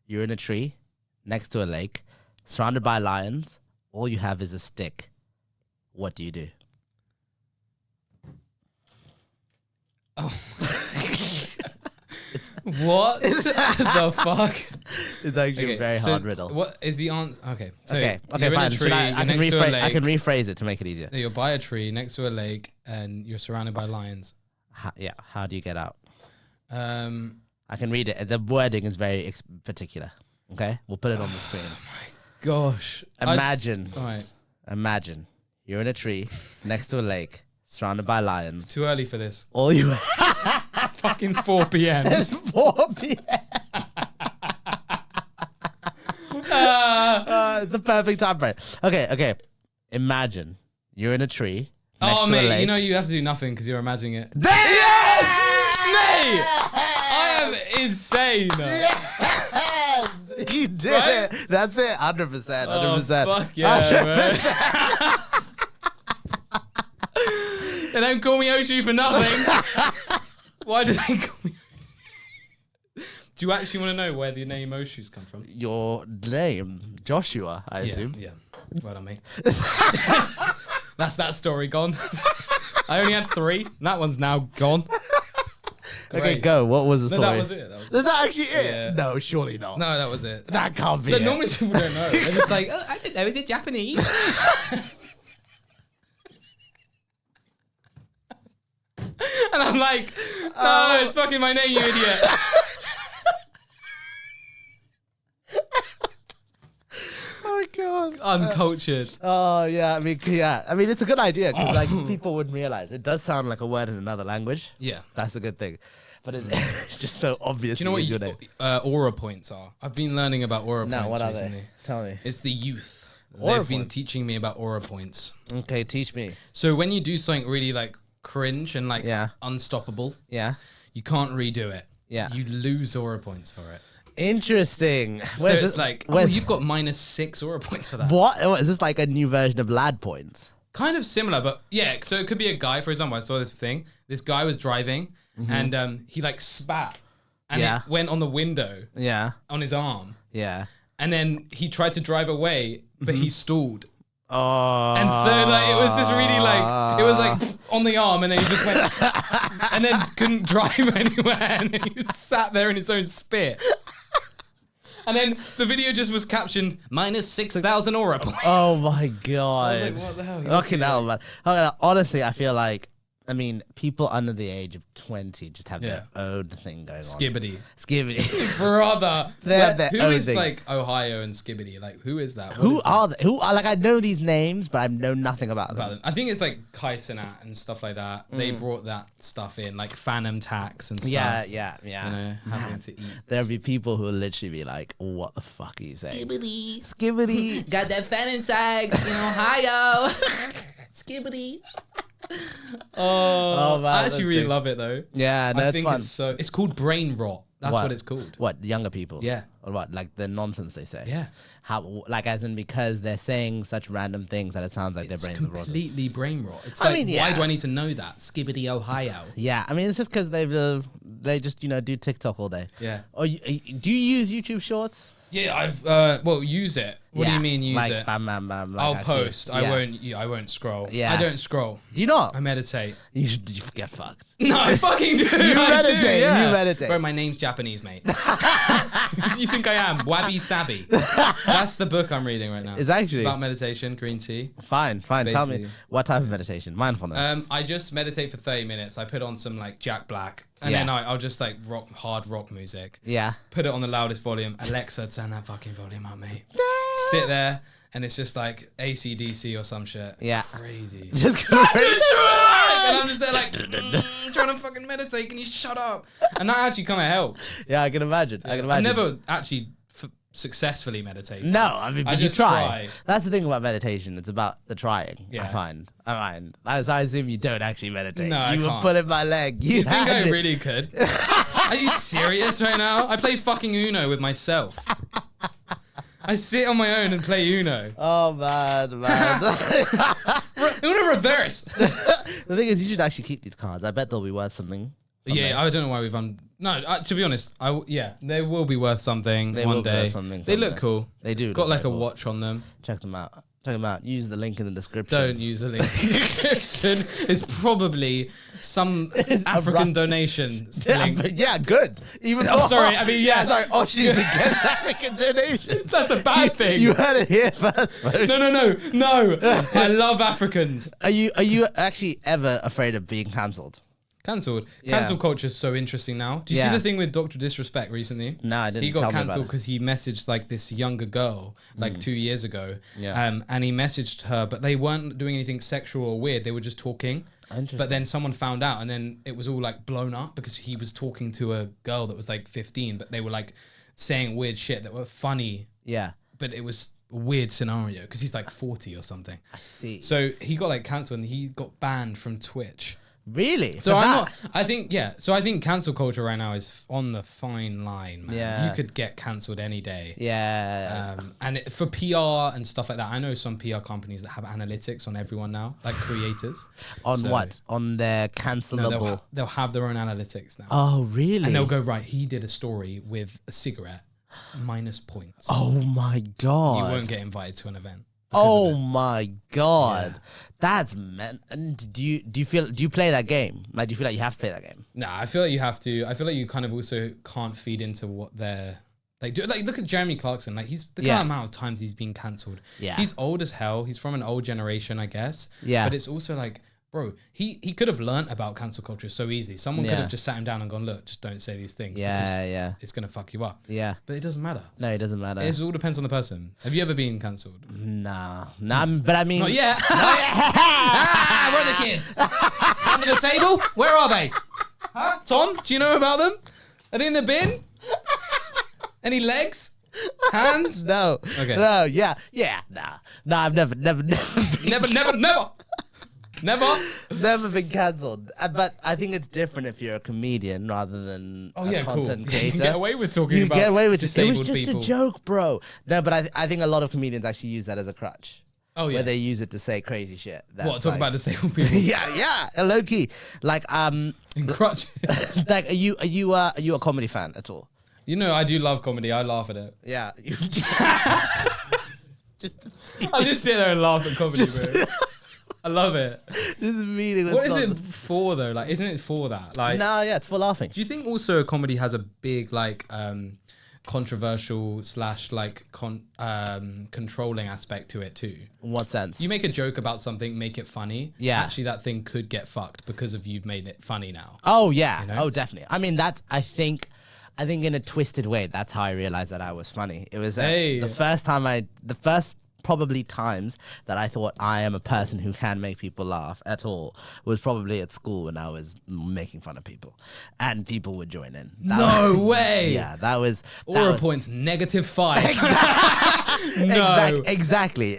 you're in a tree next to a lake, surrounded by lions. All you have is a stick. What do you do? Oh. What the fuck? It's actually a very hard riddle. What is the answer? Okay. So Okay, you're in fine. a tree, I can rephrase it to make it easier. You're by a tree next to a lake and you're surrounded by lions. How do you get out? I can read it. The wording is very particular. Okay, we'll put it on the screen. Oh my gosh. Imagine. All right. Imagine you're in a tree next to a lake, surrounded by lions. Too early for this. All you It's fucking 4 p.m. It's 4 p.m. It's a perfect time frame. Okay. Imagine you're in a tree next to a mate, lake. you know you have to do nothing because you're imagining it. Yes! Mate, I am insane. Yes! You did Right? it. That's it. 100%. 100%. Oh, fuck yeah, 100%. They don't call me Oshu for nothing. Why do they call me Oshu? Do you actually want to know where the name Oshu's come from? Your name, Joshua, I assume. Yeah. Well done, mate. That's that story gone. I only had 3. And that one's now gone. Okay, Great. go. What was the No, story? that was it. Is that actually it? Yeah. No, surely not. No, that was it. That can't be But it. normally people don't know. They're just like, oh, I don't know. Is it Japanese? And I'm like, no, it's fucking my name, you idiot. Oh my god. Uncultured. Oh yeah. I mean, it's a good idea because like people wouldn't realize it does sound like a word in another language. Yeah. That's a good thing. But it's just so obvious. Do you know your what name. aura points are? I've been learning about aura No, points what are recently. they? Tell me. It's the youth. Aura They've been points? teaching me about aura points. Okay, teach me. So when you do something really like cringe and like Yeah. unstoppable, Yeah. you can't redo it. Yeah. You lose aura points for it. Interesting. So it's like, you've got -6 aura points for that. What? Oh, is this like a new version of lad points? Kind of similar, but yeah. So it could be a guy, for example. I saw this thing. This guy was driving and he like spat and Yeah. it went on the window Yeah. on his arm. Yeah. And then he tried to drive away, but he stalled. Oh. And so like it was just really like it was like on the arm, and then he just went and then couldn't drive anywhere, and then he just sat there in his own spit. And then the video just was captioned -6,000 aura points. Oh my god. I was like, what the hell? He must Okay, be now, like- man. Honestly, I feel like, people under the age of 20 just have their Yeah. own thing going on. Skibbity. Skibbity. Brother. They have their Who own is thing. like Ohio and Skibbity? Like, who is that? What Who is that are they? Who are, like, I know these names, but I know nothing about them. about them? I think it's like Kaisenat and stuff like that. They brought that stuff in, like Phantom Tax and stuff. Yeah. You know, having to eat. There'll be people who will literally be like, what the fuck are you saying? Skibbity. Got that Phantom Tax in Ohio. Skibbity. Oh, man, I that's actually really true. love it though. Yeah, no, I it's think fun. it's called brain rot. That's what it's called. What, younger people? Yeah. Or what, like the nonsense they say? Yeah. How, like, as in because they're saying such random things that it sounds like their brains are rotted. Completely brain rot. It's I like, mean, yeah. why do I need to know that? Skibbity Ohio. Yeah, I mean, it's just because they just, do TikTok all day. Yeah. Or do you use YouTube Shorts? Yeah, I've use it. What do you mean use like, it? Bam, bam, bam. Like I'll actually, post. yeah. I won't scroll. Yeah. I don't scroll. Do you not? I meditate. You get fucked. No, I fucking do. You I meditate. do, yeah. You meditate. Bro, my name's Japanese, mate. Who do you think I am? Wabi Sabi. That's the book I'm reading right now. It's actually about meditation, green tea. Fine. Tell me, Basically. what type of meditation? Mindfulness. I just meditate for 30 minutes. I put on some like Jack Black, and then I'll just like hard rock music. Yeah. Put it on the loudest volume. Alexa, turn that fucking volume up, mate. Sit there, and it's just like AC/DC or some shit. Yeah. Crazy. Just And I'm just there like trying to fucking meditate. Can you shut up? And that actually kind of helped. Yeah, I can imagine. I can I imagine. never actually successfully meditated. No, I mean, but I you just try. That's the thing about meditation. It's about the trying. Yeah. I find. As I assume you don't actually meditate. No, I you were can't. pulling my leg. You You think I had it. really could? Are you serious right now? I play fucking Uno with myself. I sit on my own and play Uno. Oh man. Uno reverse. The thing is, you should actually keep these cards. I bet they'll be worth something. Yeah, I don't know why we've No, to be honest, they will be worth something They one will be day. worth something They look someday. cool. They do. Got look like a very cool. watch on them. Check them out. Check them out. Use the link in the description. Don't use the link in the description. It's probably some African donation link. Yeah, good. Even I'm more. sorry. I mean, yeah. Sorry. Oh, she's against African donations. That's a bad thing. You heard it here first, folks. No. I love Africans. Are you actually ever afraid of being cancelled? Cancelled. Yeah. Cancel culture is so interesting now. Do you see the thing with Dr. Disrespect recently? No, I didn't. He got Tell me about cancelled it. because he messaged like this younger girl like 2 years ago. Yeah. And he messaged her, but they weren't doing anything sexual or weird. They were just talking. Interesting. But then someone found out, and then it was all like blown up because he was talking to a girl that was like 15, but they were like saying weird shit that were funny. Yeah. But it was a weird scenario because he's like 40 or something. I see. So he got like cancelled and he got banned from Twitch. Really? So For I'm that? not. I think So I think cancel culture right now is on the fine line, man. Yeah. You could get cancelled any day. Yeah. And for PR and stuff like that, I know some PR companies that have analytics on everyone now, like creators. On So- what? On their cancelable. No, they'll have their own analytics now. Oh, really? And they'll go, right, he did a story with a cigarette, minus points. Oh my god. You won't get invited to an event. because of Oh it. my god. Yeah. That's man. And do you play that game? Like, do you feel like you have to play that game? Nah, I feel like you have to. I feel like you kind of also can't feed into what they're like. Like, look at Jeremy Clarkson. Like, he's the kind of amount of times he's been cancelled. Yeah. He's old as hell. He's from an old generation, I guess. Yeah. But it's also like, bro, he could have learnt about cancel culture so easy. Someone could have just sat him down and gone, look, just don't say these things. Yeah, because yeah. it's gonna fuck you up. Yeah. But it doesn't matter. No, it doesn't matter. It all depends on the person. Have you ever been cancelled? Nah, but I mean, Not yet. Where are the kids? Under the table? Where are they? Huh? Tom, do you know about them? Are they in the bin? Any legs? Hands? no, Okay. no, yeah, nah, I've never Never been cancelled. But I think it's different if you're a comedian rather than a content creator. You can get away with talking You about get away with it. It disabled was just people. a joke, bro. No, but I think a lot of comedians actually use that as a crutch. Oh, yeah. Where they use it to say crazy shit. That's What, talk about disabled people? yeah, low key. Like, In crutch. like, are you a comedy fan at all? You know, I do love comedy. I laugh at it. Yeah. I just sit there and laugh at comedy, bro. I love it. Just meaningless. What is it for, though? Like, isn't it for that? Like, No, yeah, it's for laughing. do you think also comedy has a big, like, controversial / like controlling aspect to it too? In what sense? You make a joke about something, make it funny. Yeah. Actually, that thing could get fucked because of you've made it funny now. Oh yeah. You know? Oh definitely. I mean, I think in a twisted way, that's how I realized that I was funny. It was the first probably times that I thought I am a person who can make people laugh at all was probably at school when I was making fun of people, and people would join in. No way. Yeah, that was. Aura points -5. No. Exactly.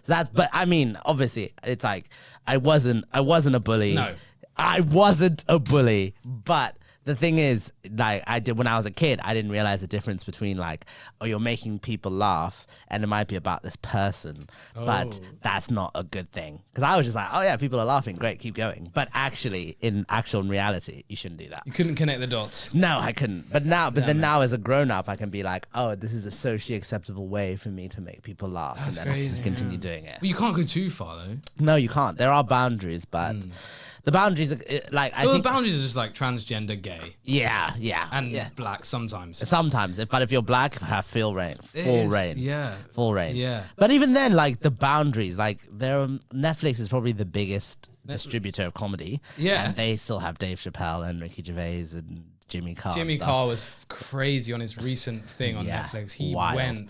So that's. But I mean, obviously, it's like I wasn't a bully. No. I wasn't a bully, but The thing is, like, I did when I was a kid, I didn't realize the difference between like, oh, you're making people laugh, and it might be about this person, but that's not a good thing. Because I was just like, oh yeah, people are laughing, great, keep going. But actually, in reality, you shouldn't do that. You couldn't connect the dots. No, I couldn't. But now as a grown up, I can be like, oh, this is a socially acceptable way for me to make people laugh, That's and then I crazy, can continue doing it. But you can't go too far though. No, you can't. There are boundaries, but the boundaries, like, I think the boundaries are just like transgender, gay, yeah, and black sometimes. Sometimes, but if you're black, have full reign. Yeah. Full reign. Yeah. But even then, like, the boundaries, like, Netflix is probably the biggest distributor of comedy. Yeah. And they still have Dave Chappelle and Ricky Gervais and Jimmy Carr. Jimmy Carr was crazy on his recent thing on Netflix. He wild. went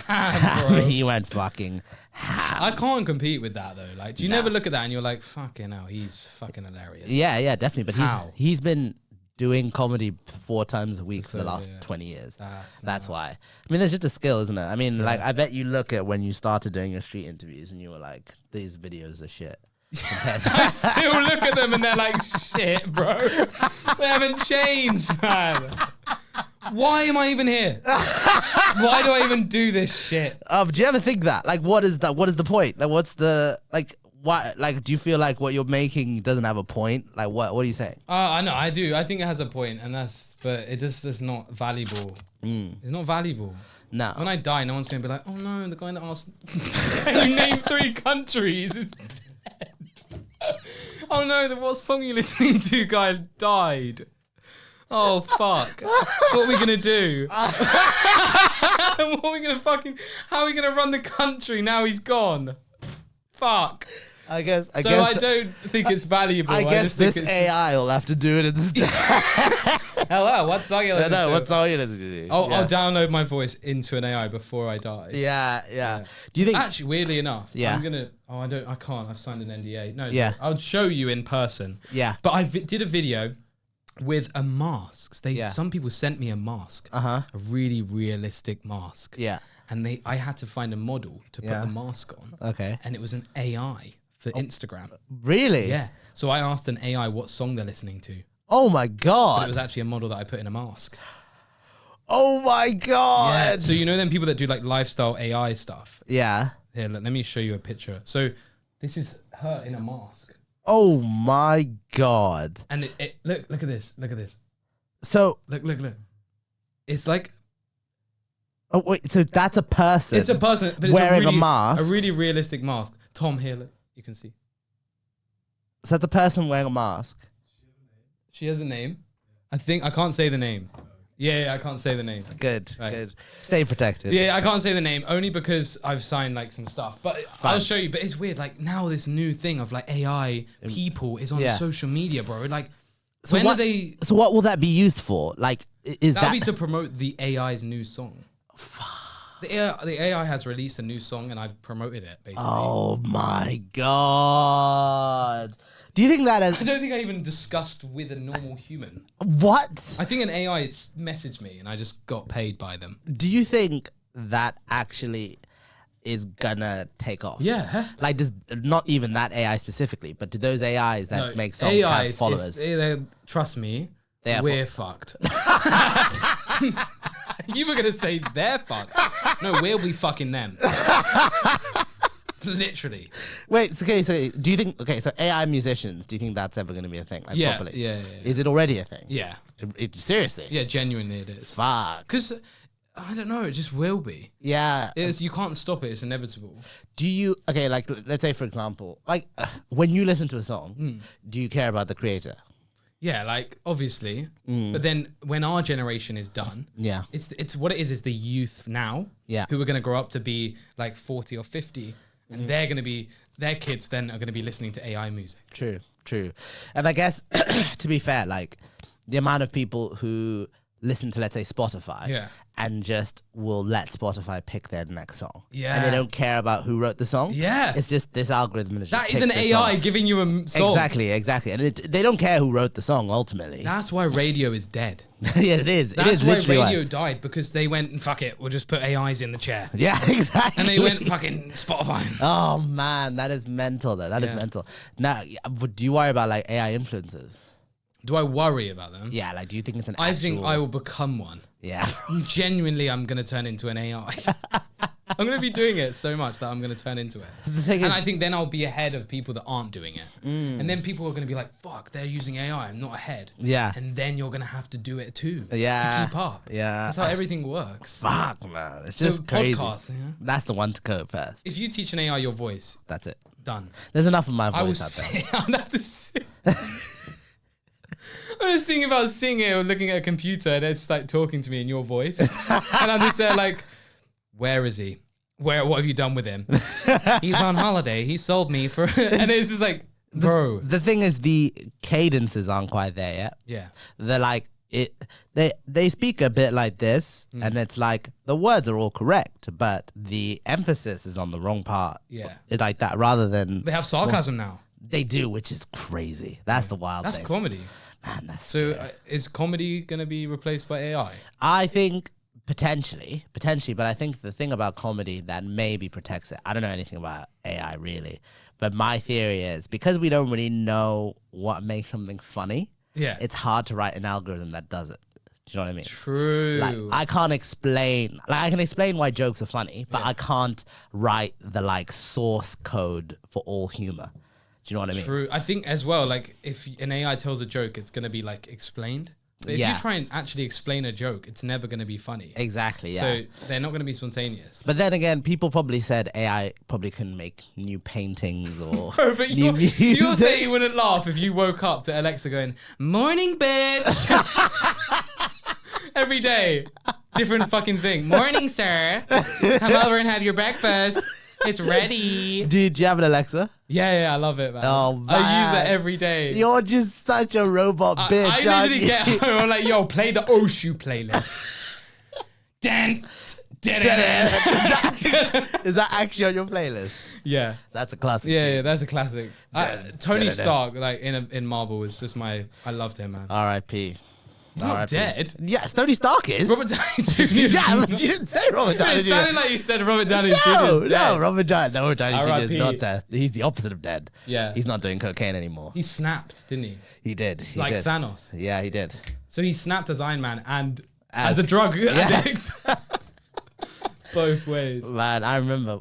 ham, bro. He went fucking ham. I can't compete with that though. Like, do you never look at that and you're like, fucking hell, he's fucking hilarious. Yeah, definitely. But How? he's been doing comedy 4 times a week for the last 20 years. That's why. I mean, there's just a skill, isn't it? I mean, like, I bet you look at when you started doing your street interviews and you were like, these videos are shit. I still look at them and they're like, shit, bro. They haven't changed, man. Why am I even here? Why do I even do this shit? Do you ever think that? Like, what is that? What is the point? Like, what's the, like, why? Like, do you feel like what you're making doesn't have a point? Like, what are you saying? I know, I do. I think it has a point, but it just is not valuable. It's not valuable. No. When I die, no one's going to be like, oh no, the guy that asked, can you name 3 countries is dead. Oh no, what song are you listening to guy died. Oh fuck. What are we gonna do? What are we gonna how are we gonna run the country now he's gone? Fuck. I guess I don't think it's valuable. I guess just think this AI will have to do it instead. Hello, what song are you listening to? What song are you listening to? I'll download my voice into an AI before I die. Yeah. Do you think actually, weirdly enough, Yeah. I'm gonna I can't, I've signed an NDA. No, Yeah. I'll show you in person. Yeah. But I did a video with a mask. Some people sent me a mask. A really realistic mask. Yeah. And I had to find a model to put the mask on. Okay. And it was an AI for Instagram. Really? Yeah. So I asked an AI what song they're listening to. Oh my god. But it was actually a model that I put in a mask. Oh my god. Yeah. So you know them people that do like lifestyle AI stuff? Yeah. Here, let me show you a picture. So this is her in a mask. Oh my god. And it look at this. Look at this. So look. It's like, oh wait, so that's a person. It's a person, but wearing it's a mask. A really realistic mask. Tom, here, look, you can see. So that's a person wearing a mask. She has a name. I can't say the name. Yeah, I can't say the name. Good, Right. good. Stay protected. Yeah, I can't say the name only because I've signed like some stuff. But I'll show you. But it's weird. Like now, this new thing of like AI people is on social media, bro. Like, So when what, are they? So what will that be used for? Like, is That'll that be to promote the AI's new song. The AI has released a new song and I've promoted it basically. Oh my god. Do you think that I don't think I even discussed with a normal human. What? I think an AI messaged me and I just got paid by them. Do you think that actually is gonna take off? Yeah. Like, does not even that AI specifically, but do those AIs that make songs have followers? Trust me, They are we're fucked. You were gonna say they're fucked. No, we'll be fucking them. Literally. Wait, so do you think, so AI musicians, do you think that's ever going to be a thing? Like, Yeah, properly? yeah. Is it already a thing? Yeah. Seriously? Yeah, genuinely it is. Fuck. Because, I don't know, it just will be. Yeah. You can't stop it, it's inevitable. Do you, like, let's say, for example, like, when you listen to a song, do you care about the creator? Yeah, like, obviously. But then when our generation is done, it's what it is the youth now who are going to grow up to be like 40 or 50. And they're going to be, their kids then are going to be listening to AI music. True. And I guess, to be fair, like, the amount of people who listen to, let's say, Spotify and just will let Spotify pick their next song. Yeah. And they don't care about who wrote the song. Yeah. It's just this algorithm. That is an AI song. giving you a song. Exactly. And they don't care who wrote the song, ultimately. That's why radio is dead. Yeah, it is. That's it is why literally radio died, because they went, fuck it, we'll just put AIs in the chair. Yeah, exactly. And they went fucking Spotify. Oh, man, that is mental, though. That is mental. Now, do you worry about, like, AI influencers? Do I worry about them? Yeah, like, do you think it's an I actual... think I will become one. Yeah. Genuinely, I'm going to turn into an AI. I'm going to be doing it so much that I'm going to turn into it. And I think then I'll be ahead of people that aren't doing it. And then people are going to be like, fuck, they're using AI. I'm not ahead. Yeah. And then you're going to have to do it too. Yeah. To keep up. Yeah. That's how everything works. Fuck, man. It's just crazy. Podcasts, yeah? That's the one to code first. If you teach an AI your voice, That's it. done. There's enough of my I will voice out there. I'd have to sit. I was thinking about sitting here or looking at a computer and it's like talking to me in your voice. And I'm just there like, where is he? What have you done with him? He's on holiday. He sold me for... And it's just like, bro. The thing is, the cadences aren't quite there yet. Yeah. They're like, they speak a bit like this, and it's like, the words are all correct, but the emphasis is on the wrong part. Yeah. It's like that, rather than... They have sarcasm now. They do, which is crazy. That's the wild That's thing. comedy. Man, that's So scary. is comedy going to be replaced by AI? I think potentially, but I think the thing about comedy that maybe protects it, I don't know anything about AI really, but my theory is because we don't really know what makes something funny, Yeah. it's hard to write an algorithm that does it. Do you know what I mean? True. Like, I can't explain, like, I can explain why jokes are funny, but I can't write the like source code for all humor. Do you know what I mean? True. I think as well, like if an AI tells a joke, it's going to be like explained. But if Yeah. you try and actually explain a joke, it's never going to be funny. Exactly, yeah. So they're not going to be spontaneous. But then again, people probably said AI probably couldn't make new paintings or But new music. you're saying you wouldn't laugh if you woke up to Alexa going, morning, bitch. Every day. Different fucking thing. Morning, sir. Come over and have your breakfast. It's ready. Dude, do you have an Alexa? Yeah, I love it, man. Oh, I use man. it every day. You're just such a robot bitch. I aren't literally you? get home, I'm like, yo, play the Oshu playlist. Is that actually on your playlist? Yeah. That's a classic. Yeah, tune. yeah, that's a classic. Tony Stark, like in Marvel, was just I loved him, man. R.I.P. He's not dead. Yes, Tony Stark is. Robert Downey Jr. Yeah, but you didn't say Robert Downey It Jr. sounded like you said Robert Downey Jr. No, is dead. Robert Downey Jr. is R.I.P. not dead. He's the opposite of dead. Yeah. He's not doing cocaine anymore. He snapped, didn't he? He did. He Like did. Thanos. Yeah, he did. So he snapped as Iron Man and as a drug addict. Both ways. Man, I remember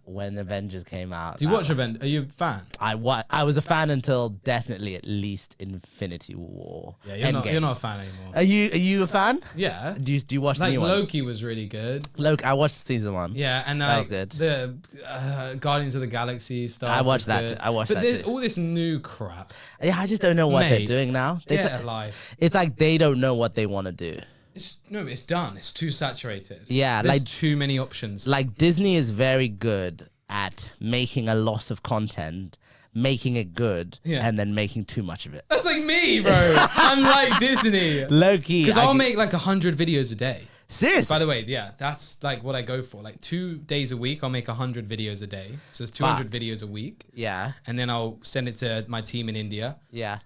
when Avengers came out. Do you watch Avengers? Are you a fan? I was a fan until definitely at least Infinity War. Yeah, Endgame. you're not a fan anymore. Are you a fan? Yeah. Do you watch the Like new ones? Loki was really good. Loki, I watched season 1. Yeah, and That was good. The Guardians of the Galaxy stuff. I watched was that good. too. I watched but that there's too. all this new crap. Yeah, I just don't know what they're Mate, doing now. Get a life. It's like they don't know what they want to do. It's done. It's too saturated. Yeah, There's like- too many options. Like Disney is very good at making a lot of content, making it good, Yeah. and then making too much of it. That's like me, bro. I'm like Disney. Low-key. Because I'll make like 100 videos a day. Seriously? By the way, yeah, that's like what I go for. Like 2 days a week, I'll make 100 videos a day. So it's 200 videos a week. Yeah. And then I'll send it to my team in India. Yeah.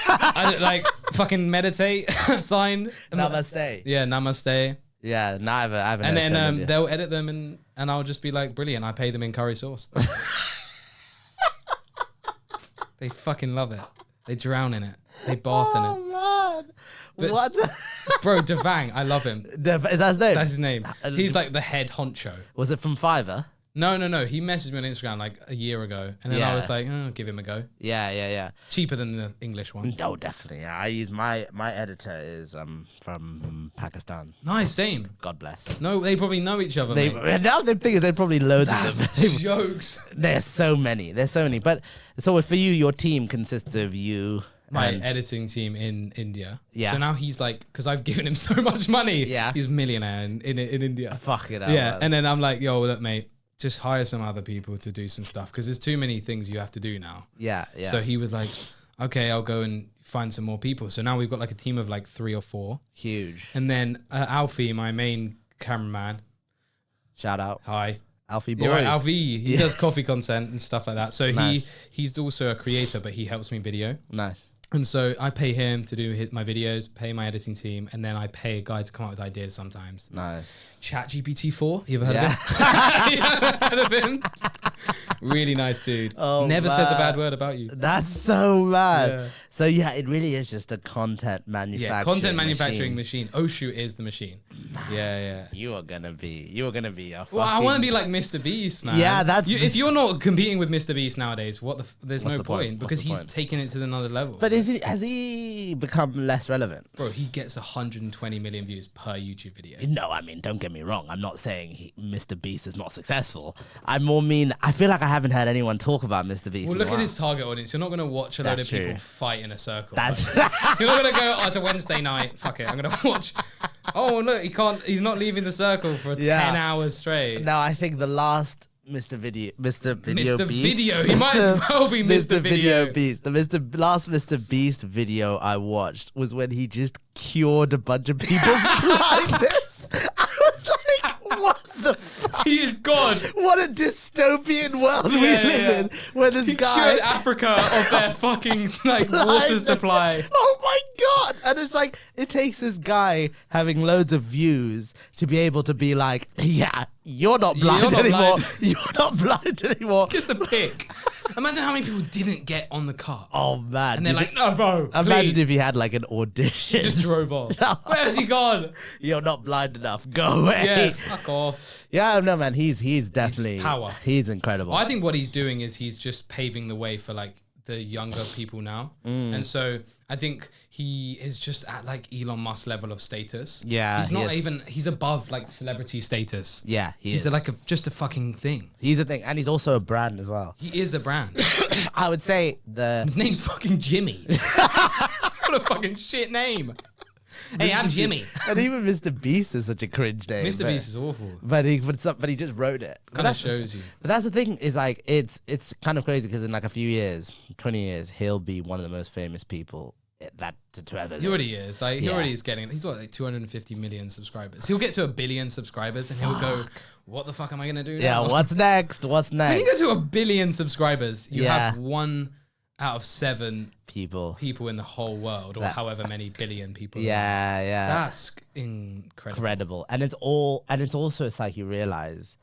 I don't, like fucking meditate, sign. Namaste. Yeah, namaste. Yeah, no, I haven't. And heard then India. they'll edit them and I'll just be like, brilliant. I pay them in curry sauce. They fucking love it. They drown in it. They bath in it. Oh, man. But- What? Bro, Devang, I love him. Is that his name? That's his name. He's like the head honcho. Was it from Fiverr? No. He messaged me on Instagram like a year ago. And then I Yeah. was like, oh, give him a go. Yeah. Cheaper than the English one. No, definitely. Yeah, I use my editor is from Pakistan. Nice, same. God bless. No, they probably know each other, They, mate. now the thing is, they probably loads of That's them. jokes. There's so many. But so for you, your team consists of you. My and- editing team in India. Yeah. So now he's like, because I've given him so much money. Yeah. He's a millionaire in India. Fuck it up. Yeah. man. And then I'm like, yo, look, mate, just hire some other people to do some stuff because there's too many things you have to do now. Yeah. So he was like, okay, I'll go and find some more people. So now we've got like a team of like 3 or 4. Huge. And then Alfie, my main cameraman. Shout out. Hi. Alfie boy. You're right, Alfie. He Yeah. does coffee content and stuff like that. So Nice. he's also a creator, but he helps me video. Nice. And so I pay him to do my videos, pay my editing team, and then I pay a guy to come up with ideas sometimes. Nice. ChatGPT 4, you ever heard of him? You ever heard of him? Really nice dude. Oh, Never says a bad word about you. That's so mad. Yeah. So yeah, it really is just a content manufacturing. Yeah, content manufacturing machine. Oshu is the machine. Yeah. You are gonna be a Well, I want to be like MrBeast, man. Yeah, that's if you're not competing with MrBeast nowadays, there's no the point? point because he's taken it to another level. But has he become less relevant? Bro, he gets 120 million views per YouTube video. No, I mean, don't get me wrong. I'm not saying MrBeast is not successful. I more mean, I feel like I haven't heard anyone talk about MrBeast. Well, look at his target audience. You're not going to watch a load of people fight in a circle. That's You're not going to go, oh, it's a Wednesday night. Fuck it. I'm going to watch. Oh, look, he's not leaving the circle for 10 hours straight. No, I think the last Mr. Video Beast. He might as well be Mr. Video Beast. The last Mr. Beast video I watched was when he just cured a bunch of people's blindness. I was like, what the fuck? He is God. What a dystopian world we live in, where this guy cured Africa of their fucking water supply. Oh my god! And it's like it takes this guy having loads of views to be able to be like, yeah, you're not blind anymore. You're not blind anymore. Just a pick. Imagine how many people didn't get on the car. Oh man! And they're like, no, bro. Imagine please. if he had like an audition. He just drove off. Where's he gone? You're not blind enough. Go away. Yeah, fuck off. Yeah, no man. He's definitely power. He's incredible. I think what he's doing is he's just paving the way for like the younger people now. And so I think he is just at like Elon Musk level of status. Yeah, he's not even. He's above like celebrity status. Yeah, he's just a fucking thing. He's a thing, and he's also a brand as well. He is a brand. I would say his name's fucking Jimmy. What a fucking shit name. Hey, I'm Jimmy. And even MrBeast is such a cringe name. MrBeast is awful. But he just wrote it. Kind of shows you. But that's the thing, is like it's kind of crazy because in like a few years, 20 years, he'll be one of the most famous people that to ever live. He already is. Like he already is getting. He's got like 250 million subscribers. He'll get to 1 billion subscribers, and he'll go, "What the fuck am I gonna do now?" Yeah. What's next? What's next? When you go to 1 billion subscribers, you have 1 out of 7 people in the whole world, or however many billion people. Yeah. That's incredible. And it's also it's like you realize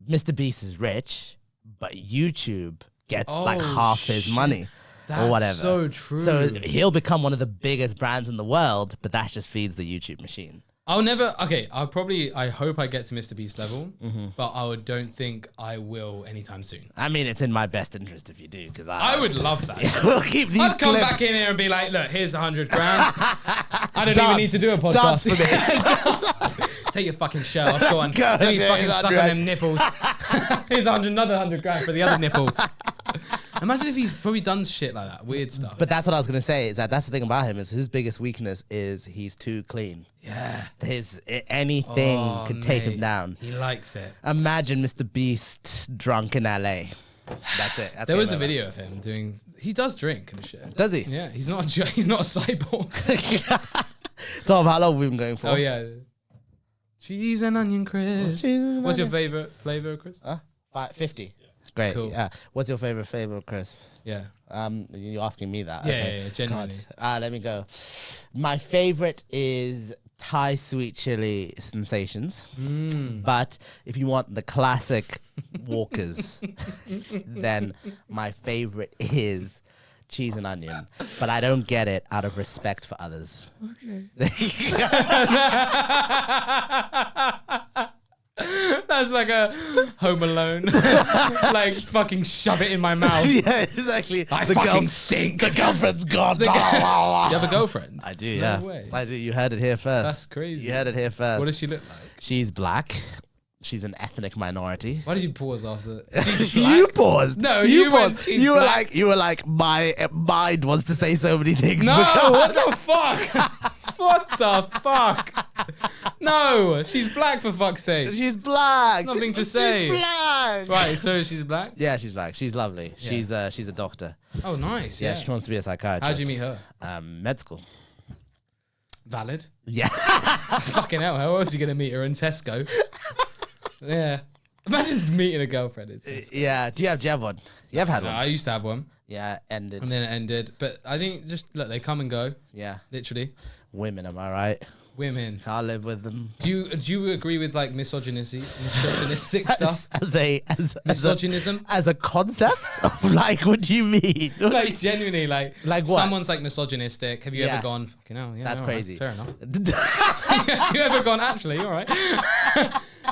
MrBeast is rich, but YouTube gets like half his money. Or whatever. So true. So he'll become one of the biggest brands in the world, but that just feeds the YouTube machine. I hope I get to MrBeast level, but I don't think I will anytime soon. I mean, it's in my best interest if you do, because I would love that. Yeah, we'll keep these I'd come clips. back in here and be like, look, here's 100 grand. I don't even need to do a podcast for me. Take your fucking shirt off. Go on. Go. Let me fucking suck on them nipples. Here's another 100 grand for the other nipple. Imagine if he's probably done shit like that, weird stuff. But that's what I was gonna say. Is that's the thing about him, is his biggest weakness is he's too clean. Yeah. Anything could take him down. He likes it. Imagine Mr. Drunk in LA. That's it. There was a video of him doing. He does drink and shit. Does he? Yeah. He's not a cyborg. Tom, how long have we been going for? Oh yeah. Cheese and onion crisp. What's your favorite flavor of crisp? 50. Great. Cool. Yeah. What's your favorite flavor of crisp? Yeah. You're asking me that. Yeah, okay. yeah, genuinely. Let me go. My favorite is Thai sweet chili sensations. But if you want the classic Walkers, then my favorite is cheese and onion. But I don't get it out of respect for others. Okay. That's like a Home Alone. Like fucking shove it in my mouth. Yeah, exactly. I fucking stink. The girlfriend's gone. You have a girlfriend? I do, yeah. No way. I do. You heard it here first. That's crazy. You heard it here first. What does she look like? She's black. She's an ethnic minority. Why did you pause after? You paused. No, you paused. You were like, my mind wants to say so many things. No, what the fuck? What the fuck? No, she's black for fuck's sake. She's black. Nothing to say. She's black. Right, so she's black? Yeah, she's black. She's lovely. Yeah. She's a doctor. Oh, nice. Yeah, she wants to be a psychiatrist. How'd you meet her? Med school. Valid. Yeah. Fucking hell, how else are you going to meet her in Tesco? Yeah. Imagine meeting a girlfriend. It's Yeah. Do you have one? You have had no, one? I used to have one. Yeah, ended. And then it ended. But I think just look, they come and go. Yeah. Literally. Women, am I right? Women. Can't live with them. Do you agree with like misogynistic stuff? As Misogynism? as a concept of like, what do you mean? Like genuinely, like what? Someone's like misogynistic. Have you Yeah. ever gone? Fucking hell, yeah, That's all right, crazy. fair enough. Have you ever gone? Actually, all right.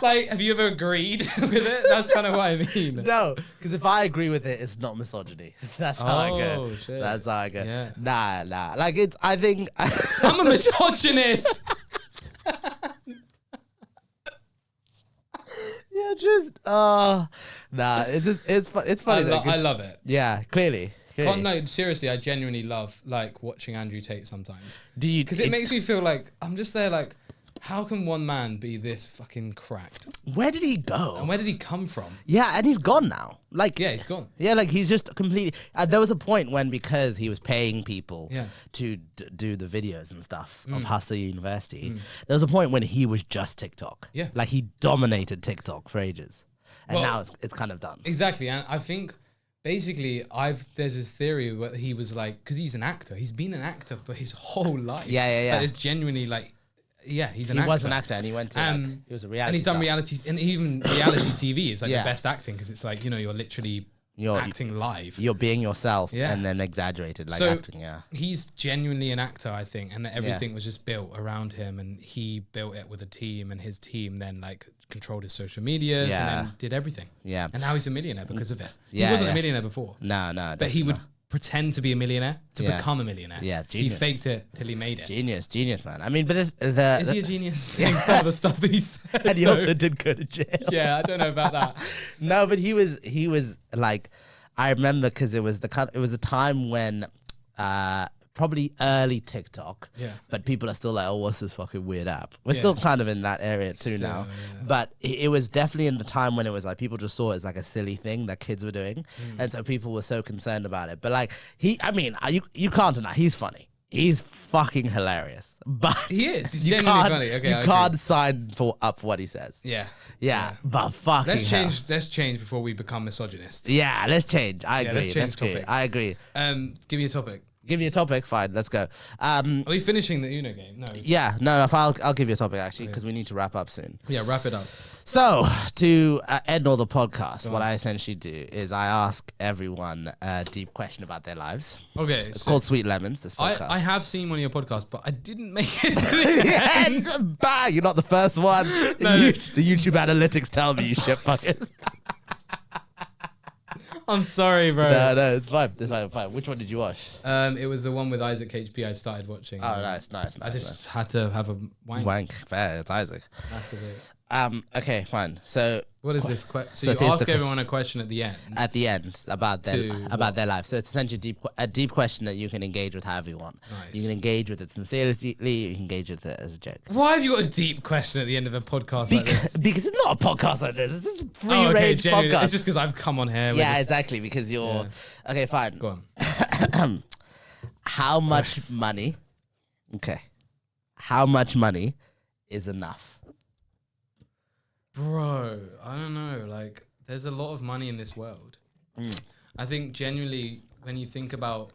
Like, have you ever agreed with it? That's kind of what I mean. No, because if I agree with it, it's not misogyny. That's how I go. Oh, shit. That's how I go. Yeah. Nah. Like it's. I think I'm a misogynist. Yeah, just nah. It's funny though. I love it. Yeah, clearly. No, seriously, I genuinely love like watching Andrew Tate sometimes. Do you? Because it makes me feel like I'm just there like, how can one man be this fucking cracked? Where did he go? And where did he come from? Yeah, and he's gone now. Like, Yeah, he's gone. Yeah, like he's just completely. There was a point when because he was paying people Yeah. to do the videos and stuff of Hustle University, there was a point when he was just TikTok. Yeah. like he dominated TikTok for ages, and Well, now it's kind of done. Exactly, and I think basically there's this theory where he was like, because he's an actor, he's been an actor for his whole life. Yeah. But it's genuinely like, yeah, he's an He actor. was an actor, and he went to he was a reality. and he's done star. reality, and even reality TV is like Yeah. the best acting because it's like, you know, you're literally You're- acting live. You're being yourself, Yeah. and then exaggerated like So- acting. Yeah, He's genuinely an actor, I think, and that everything was just built around him, and he built it with a team, and his team then like controlled his social medias Yeah. and then did everything. yeah. And now he's a millionaire because of it. Yeah, he wasn't yeah. a millionaire before, No, but he would pretend to be a millionaire to Yeah. become a millionaire. Yeah, he genius. faked it till he made it. Genius, man. I mean, but Is he a genius? Saying some of the stuff that he said. and he though? also did go to jail. Yeah, I don't know about that. No, but he was like, I remember because it was the time when probably early TikTok. Yeah. But people are still like, oh, what's this fucking weird app? We're Yeah. still kind of in that area too Still, now. yeah. But it was definitely in the time when it was like people just saw it as like a silly thing that kids were doing, and so people were so concerned about it. But like you can't deny he's funny. He's fucking hilarious. But He is. He's you genuinely can't- funny. Okay, you I can't sign up for what he says. Yeah. Yeah, but fucking Let's hell. change before we become misogynists. Yeah, let's change. I agree. let's change Let's the agree. topic. I agree. Give me a topic. Give me a topic. Fine, let's go. Are we finishing the Uno game? No. Yeah, no, I'll give you a topic actually because we need to wrap up soon. Yeah, wrap it up. So to end all the podcast, what on. I essentially do is I ask everyone a deep question about their lives. Okay. It's called Sweet Lemons. This podcast. I have seen one of your podcasts, but I didn't make it to the end. And bang, you're not the first one. The YouTube analytics tell me you shit buckets. I'm sorry, bro. No, it's fine. It's fine. Which one did you watch? It was the one with Isaac HP I started watching. Oh, nice. I just had to have a wank. Wank. Fair. It's Isaac. That's the bit. Okay, fine. So What is this question? So So you here's ask the everyone a question at the end. at the end about To their life. So it's essentially a deep question that you can engage with however you want. Nice. You can engage with it sincerely. You can engage with it as a joke. Why have you got a deep question at the end of a podcast like this? Because it's not a podcast like this. It's just a free Oh, okay, range genuinely. podcast. It's just because I've come on here. Yeah, exactly. Because you're okay. Fine. Go on. How much money? Okay. How much money is enough? Bro, I don't know. Like, there's a lot of money in this world. I think genuinely, when you think about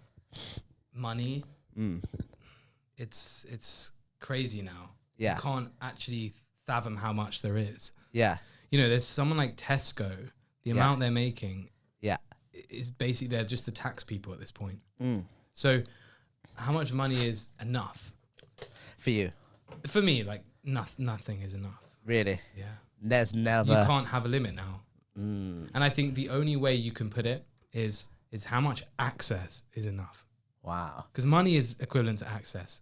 money, it's crazy now. Yeah. You can't actually fathom how much there is. Yeah. You know, there's someone like Tesco, the amount they're making Yeah. is basically they're just the tax people at this point. So how much money is enough? For you, For me, like nothing is enough. really? Yeah. There's never. You can't have a limit now. And I think the only way you can put it is how much access is enough. Wow. Because money is equivalent to access.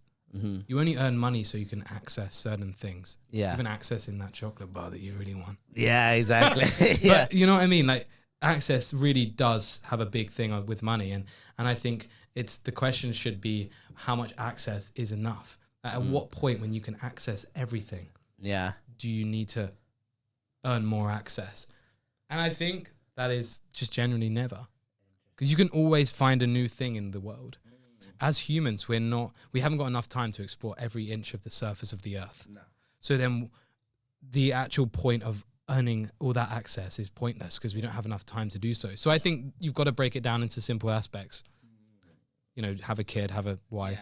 You only earn money so you can access certain things. Yeah. Even accessing that chocolate bar that you really want. Yeah. Exactly. yeah. But you know what I mean? Like, access really does have a big thing with money. And I think the question should be how much access is enough? At what point when you can access everything, Yeah. do you need to earn more access? And I think that is just generally never, because you can always find a new thing in the world. As humans, we haven't got enough time to explore every inch of the surface of the earth. No. So then the actual point of earning all that access is pointless because we don't have enough time to do so. So I think you've got to break it down into simple aspects. You know, have a kid, have a wife,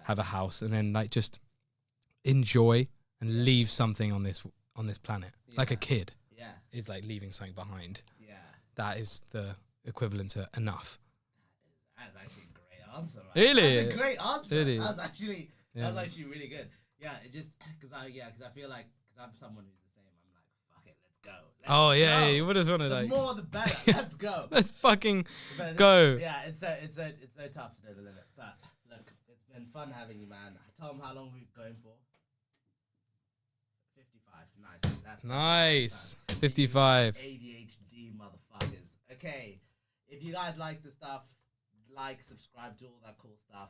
have a house, and then like just enjoy and leave something on this planet. Like a kid is like leaving something behind. Yeah. That is the equivalent to enough. That's actually a great answer, man. Really? That's a great answer. Really? That's actually really good. Yeah, it just because I feel like I'm someone who's the same. I'm like, fuck it, let's go. Let's go. You would just want to like. The more the better. Let's go. Let's fucking go. Yeah, it's so tough to know the limit. But look, it's been fun having you, man. Tom, how long are we going for? 55. Nice. That's nice. 55. ADHD motherfuckers. Okay, if you guys like the stuff, like, subscribe to all that cool stuff.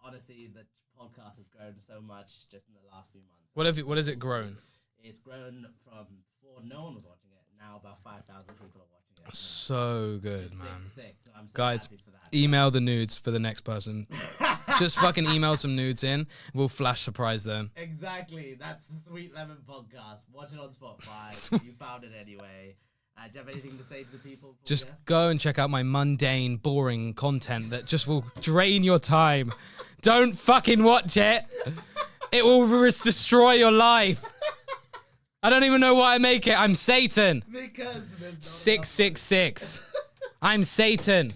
Honestly, the podcast has grown so much just in the last few months. What has it grown? It's grown from before no one was watching it. Now about 5,000 people are watching it. So good, man. Sick. So I'm so guys, happy for that. email the nudes for the next person. Just fucking email some nudes in. We'll flash surprise them. Exactly. That's the Sweet Lemon podcast. Watch it on Spotify. You found it anyway. Do you have anything to say to the people? Just go and check out my mundane, boring content that just will drain your time. Don't fucking watch it. It will destroy your life. I don't even know why I make it. I'm Satan. Because there's 666. I'm Satan.